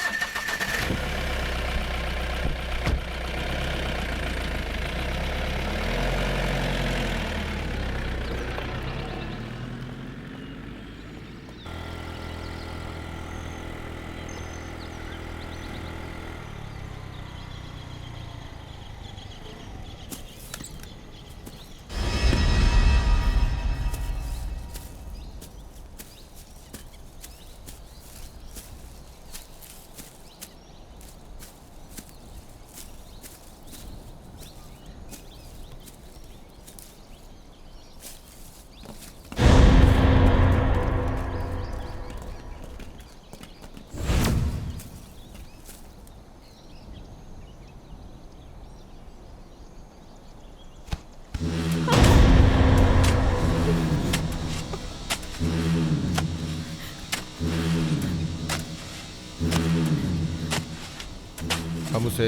हम उसे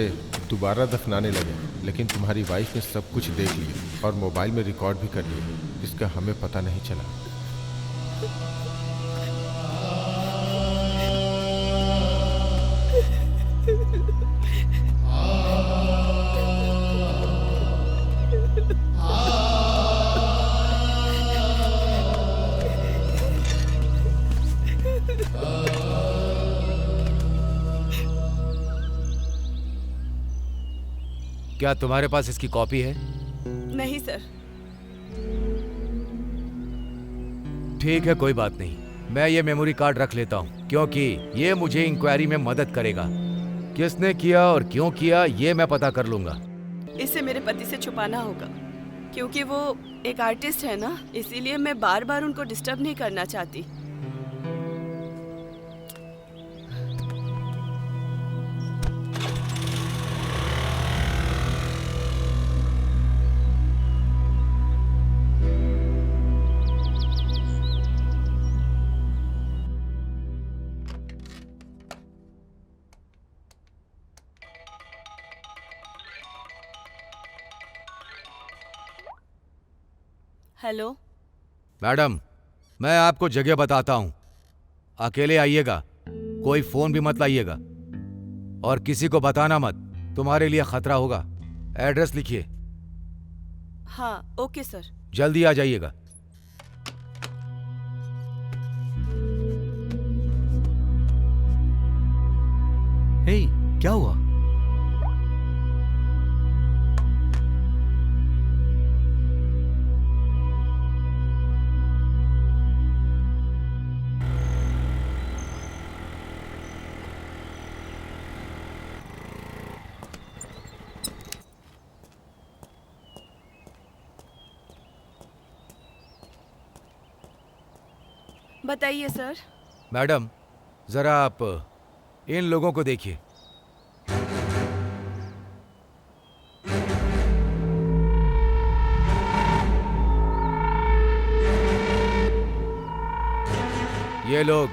दोबारा दफनाने लगे, लेकिन तुम्हारी वाइफ ने सब कुछ देख लिया और मोबाइल में रिकॉर्ड भी कर लिया, जिसका हमें पता नहीं चला। क्या तुम्हारे पास इसकी कॉपी है? नहीं सर। ठीक है, कोई बात नहीं, मैं ये मेमोरी कार्ड रख लेता हूँ, क्योंकि ये मुझे इंक्वायरी में मदद करेगा। किसने किया और क्यों किया ये मैं पता कर लूंगा। इसे मेरे पति से छुपाना होगा, क्योंकि वो एक आर्टिस्ट है ना, इसीलिए मैं बार बार उनको डिस्टर्ब नहीं करना चाहती। हेलो मैडम, मैं आपको जगह बताता हूँ, अकेले आइएगा, कोई फोन भी मत लाइएगा और किसी को बताना मत, तुम्हारे लिए खतरा होगा। एड्रेस लिखिए। हाँ ओके सर। जल्दी आ जाइएगा। हे, क्या हुआ? बताइए सर। मैडम, जरा आप इन लोगों को देखिए। ये लोग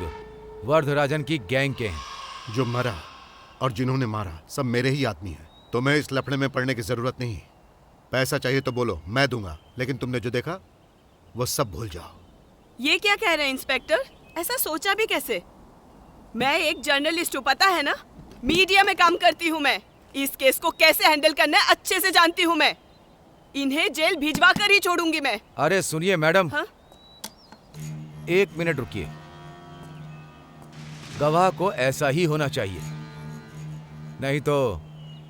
वर्धराजन की गैंग के हैं। जो मरा और जिन्होंने मारा सब मेरे ही आदमी हैं। तुम्हें इस लफड़े में पड़ने की जरूरत नहीं। पैसा चाहिए तो बोलो, मैं दूंगा, लेकिन तुमने जो देखा वो सब भूल जाओ। ये क्या कह रहे हैं इंस्पेक्टर? ऐसा सोचा भी कैसे? मैं एक जर्नलिस्ट हूँ, पता है ना, मीडिया में काम करती हूँ मैं। इस केस को कैसे हैंडल करना है अच्छे से जानती हूँ मैं। इन्हें जेल भिजवा कर ही छोड़ूंगी मैं। अरे सुनिए मैडम, हाँ? 1 मिनट रुकिए। गवाह को ऐसा ही होना चाहिए, नहीं तो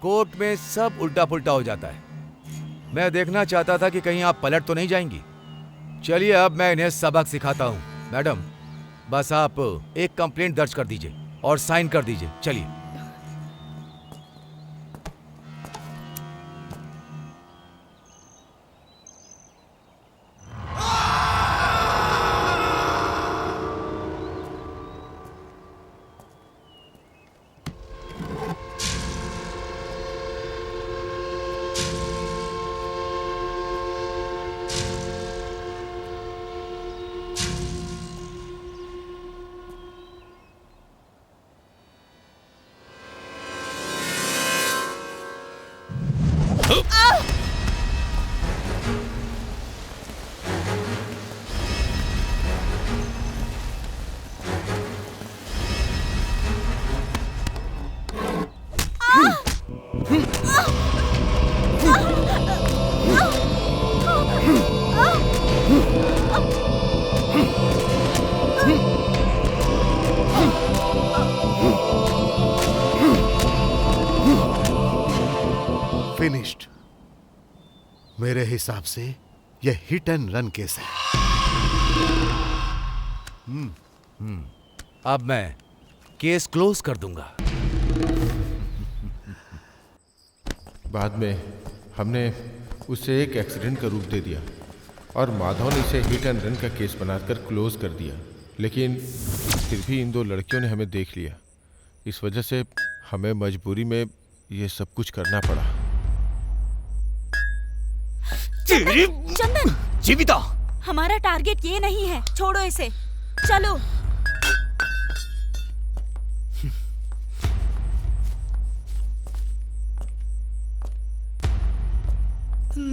कोर्ट में सब उल्टा पुल्टा हो जाता है। मैं देखना चाहता था कि कहीं आप पलट तो नहीं जाएंगी। चलिए अब मैं इन्हें सबक सिखाता हूँ। मैडम, बस आप एक कंप्लेंट दर्ज कर दीजिए और साइन कर दीजिए। चलिए। फिनिश्ड। मेरे हिसाब से यह हिट एंड रन केस है। अब मैं केस क्लोज कर दूंगा। बाद में हमने उसे एक एक्सीडेंट का रूप दे दिया और माधव ने इसे हिट एंड रन का केस बनाकर क्लोज कर दिया। लेकिन फिर भी इन दो लड़कियों ने हमें देख लिया। इस वजह से हमें मजबूरी में ये सब कुछ करना पड़ा। चंदन, जीविता, हमारा टारगेट ये नहीं है, छोड़ो इसे, चलो।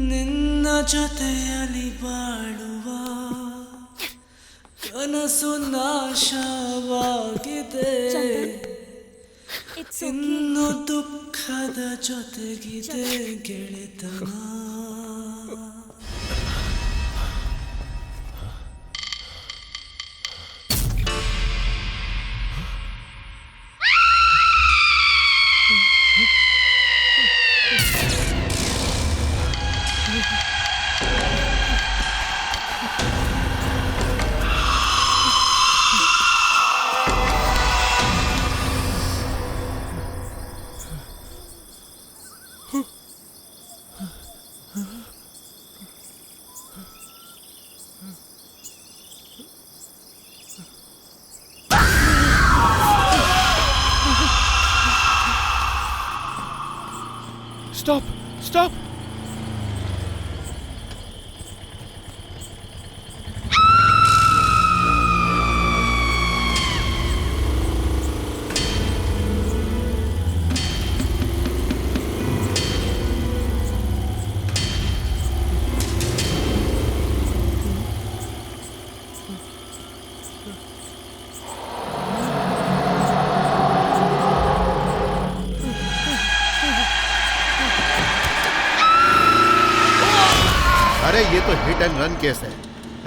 ನಿನ್ನ ಜೊತೆಯಲ್ಲಿ ಬಾಳುವ ಕನಸು ನಾಶವಾಗಿದೆ, ಇನ್ನು ದುಃಖದ ಜೊತೆಗಿದೆ ಗೆಳೆತನ. Stop, stop. अरे ये तो हिट एंड रन केस है।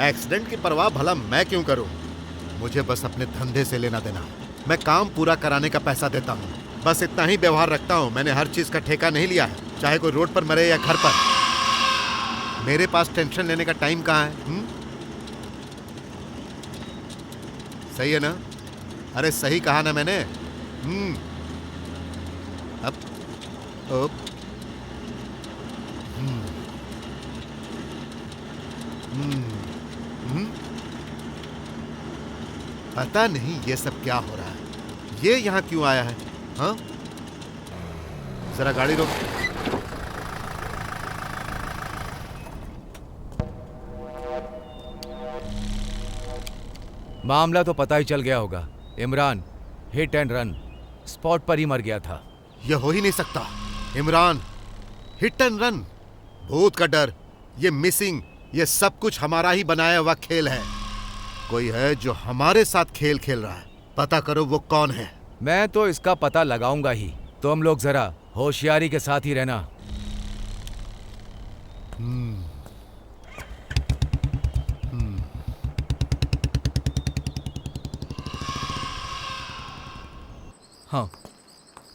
एक्सीडेंट की परवाह भला मैं क्यों करूं? मुझे बस अपने धंधे से लेना देना। मैं काम पूरा कराने का पैसा देता हूं, बस इतना ही व्यवहार रखता हूं। मैंने हर चीज का ठेका नहीं लिया है, चाहे कोई रोड पर मरे या घर पर। मेरे पास टेंशन लेने का टाइम कहाँ है? सही है ना? अरे सही कहा ना मैंने? अब पता नहीं ये सब क्या हो रहा है। ये यहाँ क्यों आया है? हाँ, जरा गाड़ी रोक। मामला तो पता ही चल गया होगा। Imran hit and run spot पर ही मर गया था। यह हो ही नहीं सकता। इमरान हिट एंड रन, भूत का डर, ये मिसिंग, ये सब कुछ हमारा ही बनाया हुआ खेल है। कोई है जो हमारे साथ खेल खेल रहा है। पता करो वो कौन है। मैं तो इसका पता लगाऊंगा ही। तुम लोग जरा होशियारी के साथ ही रहना। हाँ,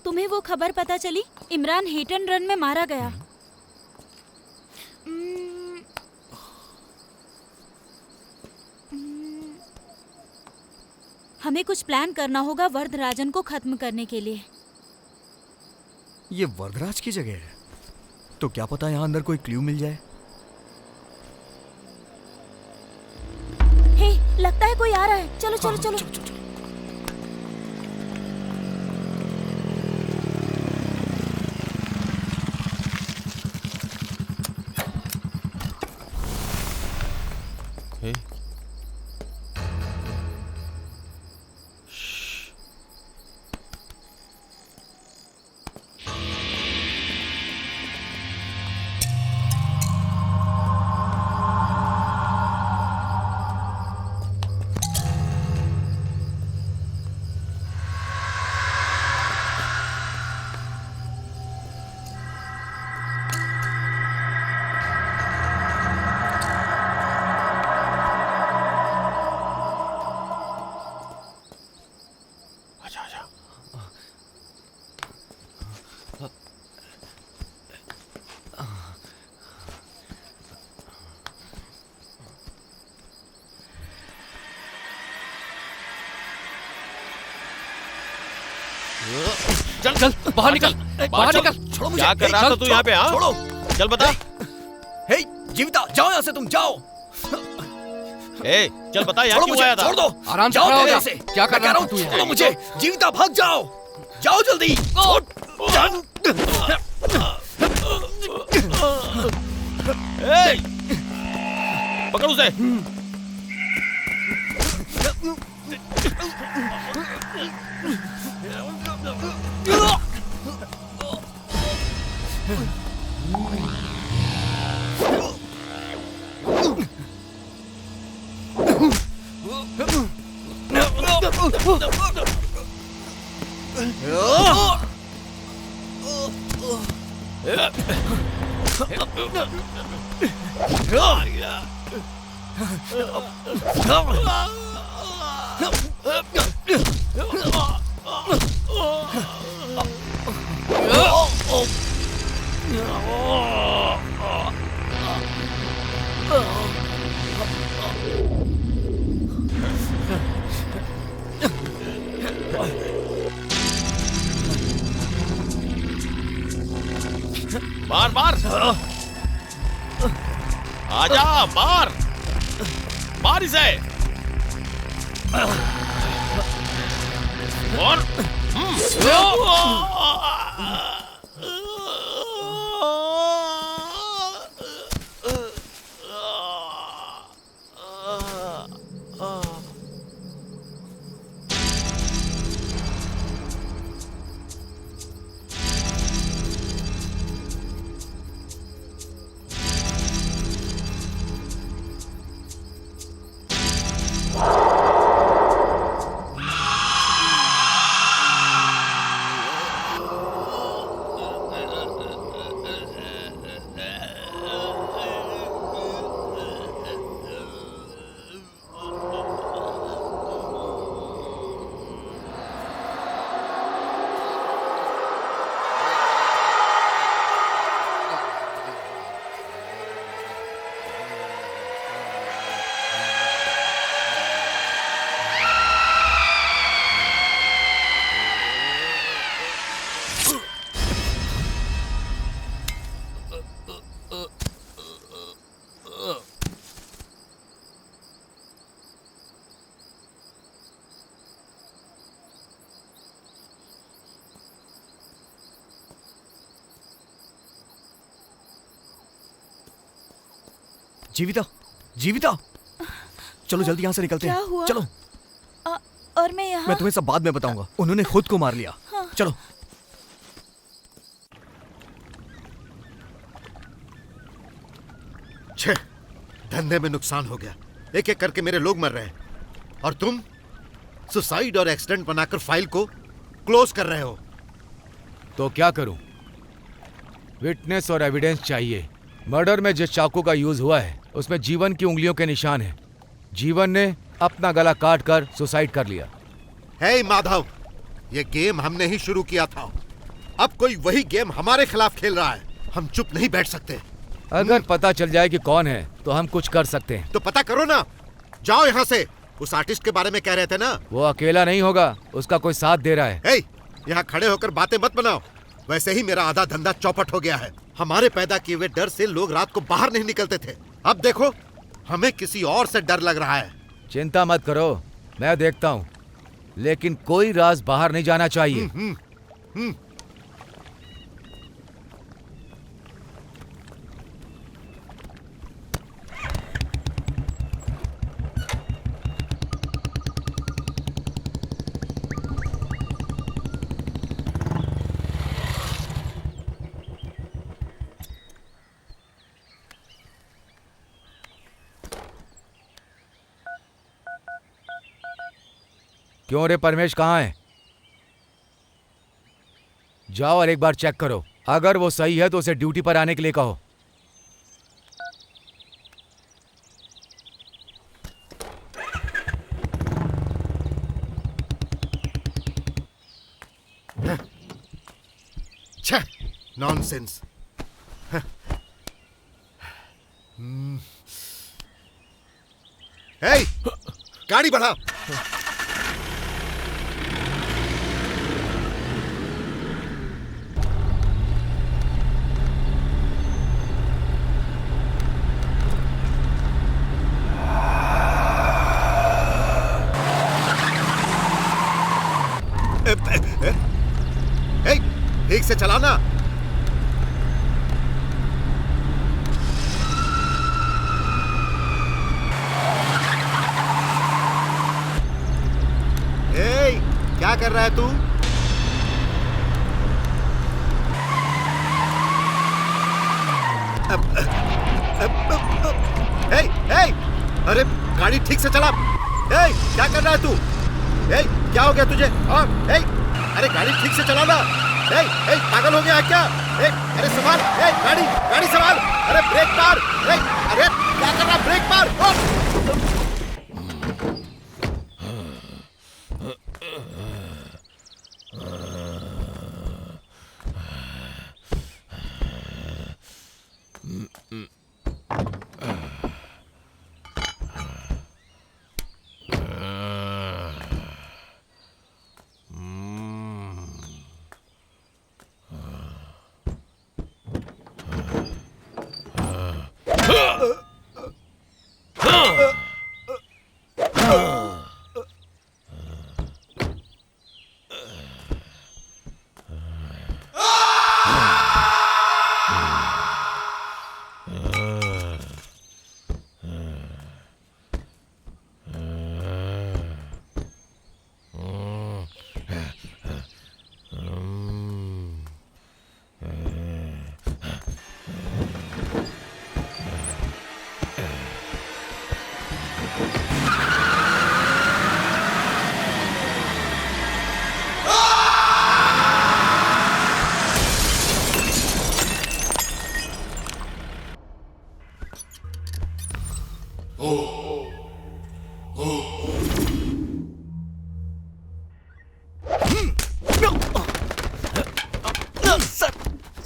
तुम्हें वो खबर पता चली? इमरान हिट एंड रन में मारा गया। हमें कुछ प्लान करना होगा वरदराजन को खत्म करने के लिए। ये वरदराज की जगह है, तो क्या पता यहाँ अंदर कोई क्लू मिल जाए। हे, लगता है कोई आ रहा है। चलो चलो चलो, चलो। हे, चल चल बाहर निकल, बाहर चल। निकल। छोड़ो मुझे। क्या कर रहा था तू यहाँ पे? हाँ छोड़ो। चल बता। हे जीविता, जाओ यहाँ से, तुम जाओ। ए चल बता यहाँ छोड़ो क्यों मुझे, आया था? छोड़ दो। आराम से जाओ खड़ा हो मेरे जा। से। क्या कर मैं कह रहा हूँ, तू यहाँ? छोड़ो मुझे। जीविता भाग जाओ, जाओ जल्दी। ए, पकड़ उसे। मार मार, आजा मार, मार इसे। और जीविता, जीविता, चलो जल्दी यहाँ से निकलते क्या हैं। हुआ? चलो, और मैं यहाँ? मैं तुम्हें सब बाद में बताऊंगा। उन्होंने खुद को मार लिया। चलो। छे, धंधे में नुकसान हो गया। एक एक करके मेरे लोग मर रहे हैं और तुम सुसाइड और एक्सीडेंट बनाकर फाइल को क्लोज कर रहे हो। तो क्या करूं? विटनेस और एविडेंस चाहिए। मर्डर में जिस चाकू का यूज हुआ है उसमें जीवन की उंगलियों के निशान हैं। जीवन ने अपना गला काट कर सुसाइड कर लिया। हे माधव, ये गेम हमने ही शुरू किया था। अब कोई वही गेम हमारे खिलाफ खेल रहा है। हम चुप नहीं बैठ सकते। अगर पता चल जाए कि कौन है तो हम कुछ कर सकते हैं। तो पता करो ना। जाओ यहाँ से। उस आर्टिस्ट के बारे में कह रहे थे ना? वो अकेला नहीं होगा, उसका कोई साथ दे रहा है। हे, यहाँ खड़े होकर बातें मत बनाओ। वैसे ही मेरा आधा धंधा चौपट हो गया है। हमारे पैदा किए हुए डर से लोग रात को बाहर नहीं निकलते थे। अब देखो, हमें किसी और से डर लग रहा है। चिंता मत करो, मैं देखता हूँ, लेकिन कोई राज बाहर नहीं जाना चाहिए। क्यों रे परमेश, कहाँ है? जाओ और एक बार चेक करो। अगर वो सही है तो उसे ड्यूटी पर आने के लिए कहो। छे, नॉनसेंस। हे, गाड़ी बढ़ा। ए, ठीक से चलाना। ए, क्या कर रहा है तू? अरे गाड़ी ठीक से चला। क्या कर रहा है तू? क्या हो गया तुझे? अरे गाड़ी ठीक से चलाना। पागल हो गया है क्या? अरे संभाल, गाड़ी संभाल। अरे ब्रेक मार। अरे क्या कर रहा? ब्रेक मार।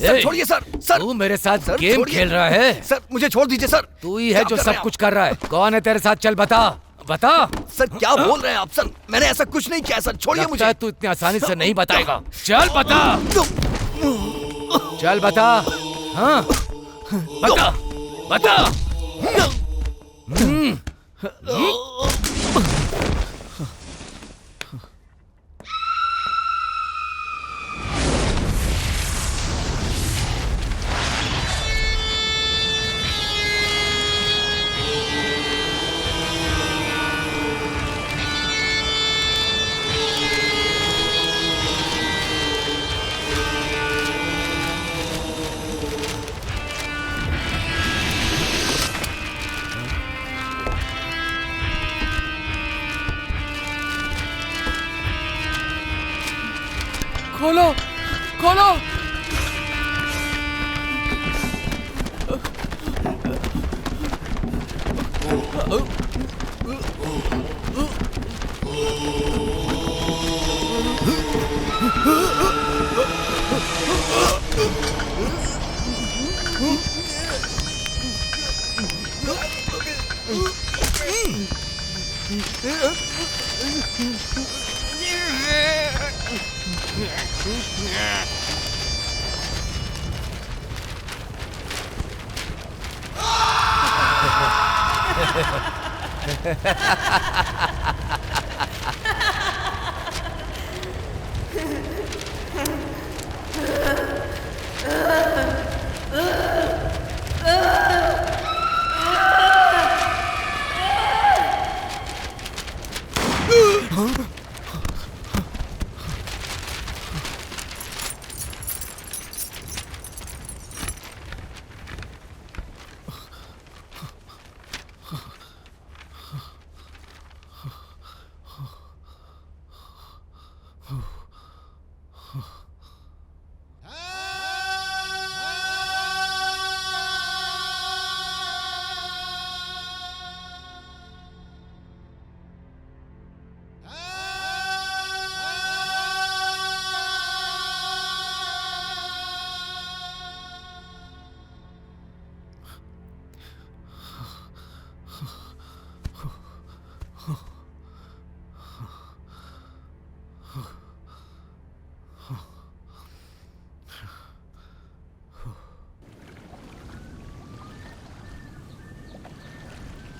सर छोड़िए सर। सर तू मेरे साथ सर, गेम छोड़िए। खेल रहा है? सर मुझे छोड़ दीजिए सर। तू ही है क्या जो कर सब रहे हैं कुछ कर रहा है। कौन है तेरे साथ? चल बता बता। सर क्या बोल रहे हैं आप? सर मैंने ऐसा कुछ नहीं किया सर, छोड़िए लगता मुझे। है तू इतनी आसानी से नहीं बताएगा। चल बता, चल बता। हाँ बता बता। खोलो खोलो।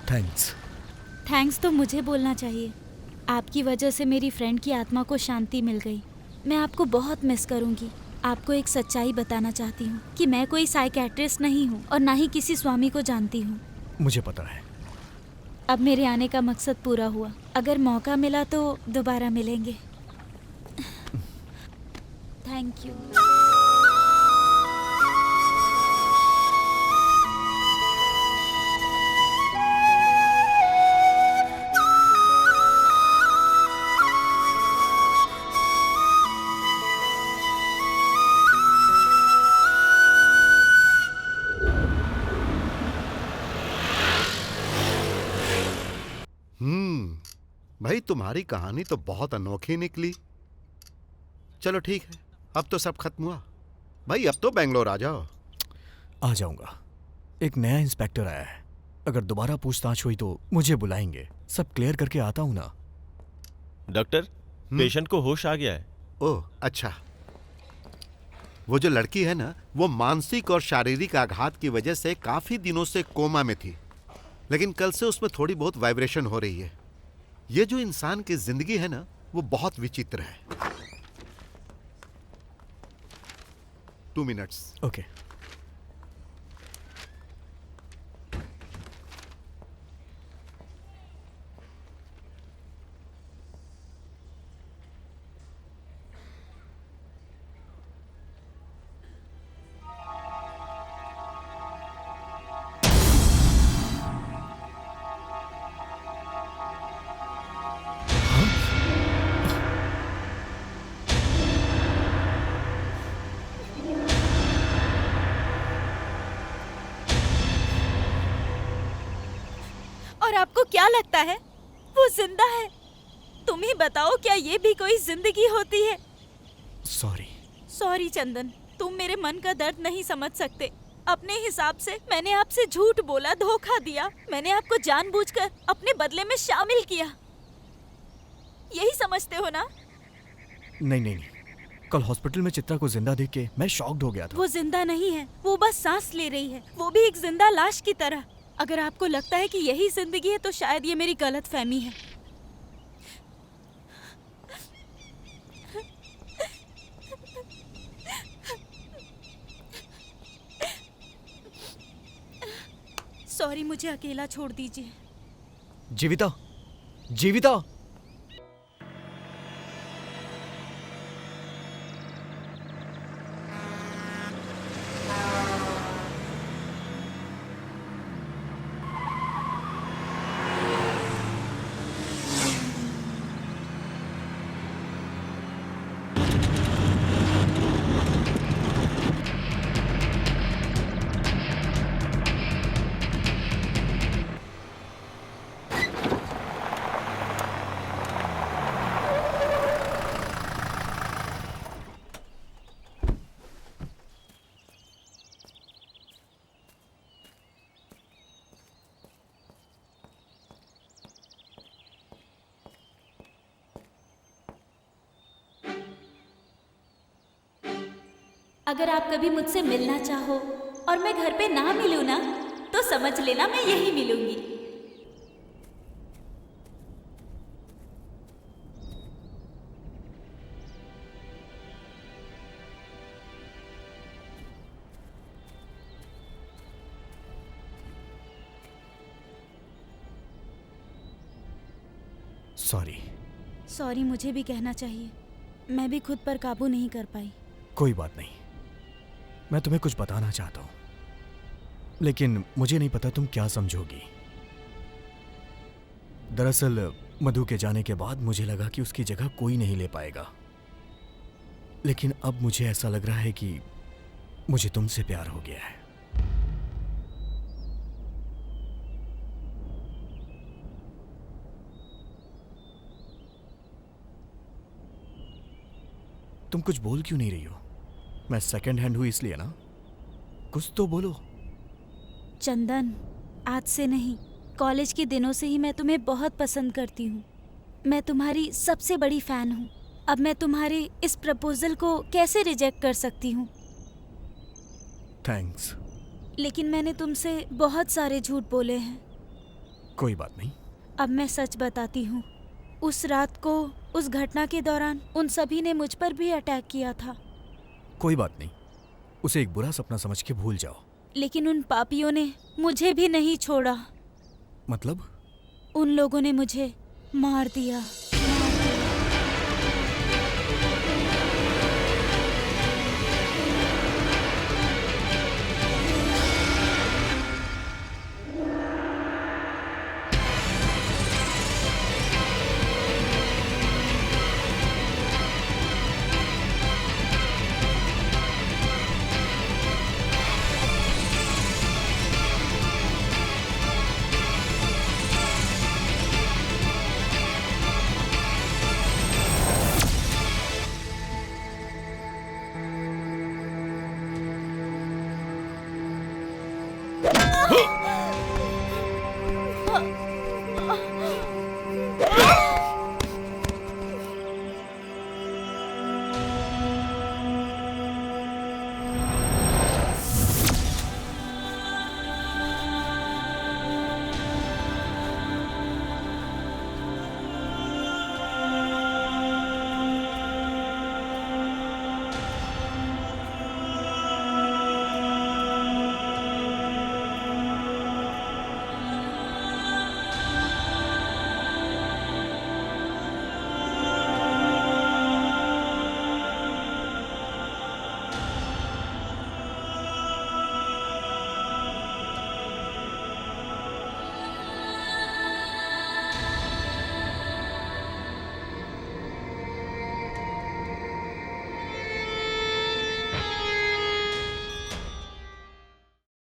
थैंक्स। थैंक्स तो मुझे बोलना चाहिए। आपकी वजह से मेरी फ्रेंड की आत्मा को शांति मिल गई। मैं आपको बहुत मिस करूंगी। आपको एक सच्चाई बताना चाहती हूँ कि मैं कोई साइकेट्रिस्ट नहीं हूँ और ना ही किसी स्वामी को जानती हूँ। मुझे पता है। अब मेरे आने का मकसद पूरा हुआ। अगर मौका मिला तो दोबारा मिलेंगे। Thank you. भाई तुम्हारी कहानी तो बहुत अनोखी निकली। चलो ठीक है, अब तो सब खत्म हुआ। भाई अब तो बेंगलोर आ जाओ। आ जाऊंगा। एक नया इंस्पेक्टर आया है, अगर दोबारा पूछताछ हुई तो मुझे बुलाएंगे। सब क्लियर करके आता हूं ना। डॉक्टर, पेशेंट को होश आ गया है। ओह अच्छा। वो जो लड़की है ना, वो मानसिक और शारीरिक आघात की वजह से काफी दिनों से कोमा में थी, लेकिन कल से उसमें थोड़ी बहुत वाइब्रेशन हो रही है। ये जो इंसान की जिंदगी है ना, वो बहुत विचित्र है। 2 मिनट्स। ओके। और आपको क्या लगता है वो जिंदा है? तुम ही बताओ, क्या ये भी कोई जिंदगी होती है? सॉरी चंदन, तुम मेरे मन का दर्द नहीं समझ सकते। अपने हिसाब से मैंने आपसे झूठ बोला, धोखा दिया। मैंने आपको जानबूझकर अपने बदले में शामिल किया। यही समझते हो ना? नहीं। कल हॉस्पिटल में चित्रा को जिंदा देख के मैं शॉक्ड हो गया था। वो जिंदा नहीं है, वो बस सांस ले रही है, वो भी एक जिंदा लाश की तरह। अगर आपको लगता है कि यही जिंदगी है तो शायद ये मेरी गलतफहमी है। सॉरी, मुझे अकेला छोड़ दीजिए। जीविता। अगर आप कभी मुझसे मिलना चाहो और मैं घर पे ना मिलूं ना, तो समझ लेना मैं यहीं मिलूंगी। सॉरी, मुझे भी कहना चाहिए। मैं भी खुद पर काबू नहीं कर पाई। कोई बात नहीं, मैं तुम्हें कुछ बताना चाहता हूं, लेकिन मुझे नहीं पता तुम क्या समझोगी। दरअसल मधु के जाने के बाद मुझे लगा कि उसकी जगह कोई नहीं ले पाएगा, लेकिन अब मुझे ऐसा लग रहा है कि मुझे तुमसे प्यार हो गया है। तुम कुछ बोल क्यों नहीं रही हो? मैं सेकंड हैंड हूं इसलिए ना? कुछ तो बोलो। चंदन, आज से नहीं, कॉलेज के दिनों से ही मैं तुम्हें बहुत पसंद करती हूँ। मैं तुम्हारी सबसे बड़ी फैन हूँ। अब मैं तुम्हारे इस प्रपोजल को कैसे रिजेक्ट कर सकती हूँ? थैंक्स। लेकिन मैंने तुमसे बहुत सारे झूठ बोले हैं। कोई बात नहीं। अब मैं सच बताती हूँ। उस रात को उस घटना के दौरान उन सभी ने मुझ पर भी अटैक किया था। कोई बात नहीं, उसे एक बुरा सपना समझ के भूल जाओ। लेकिन उन पापियों ने मुझे भी नहीं छोड़ा। मतलब? उन लोगों ने मुझे मार दिया।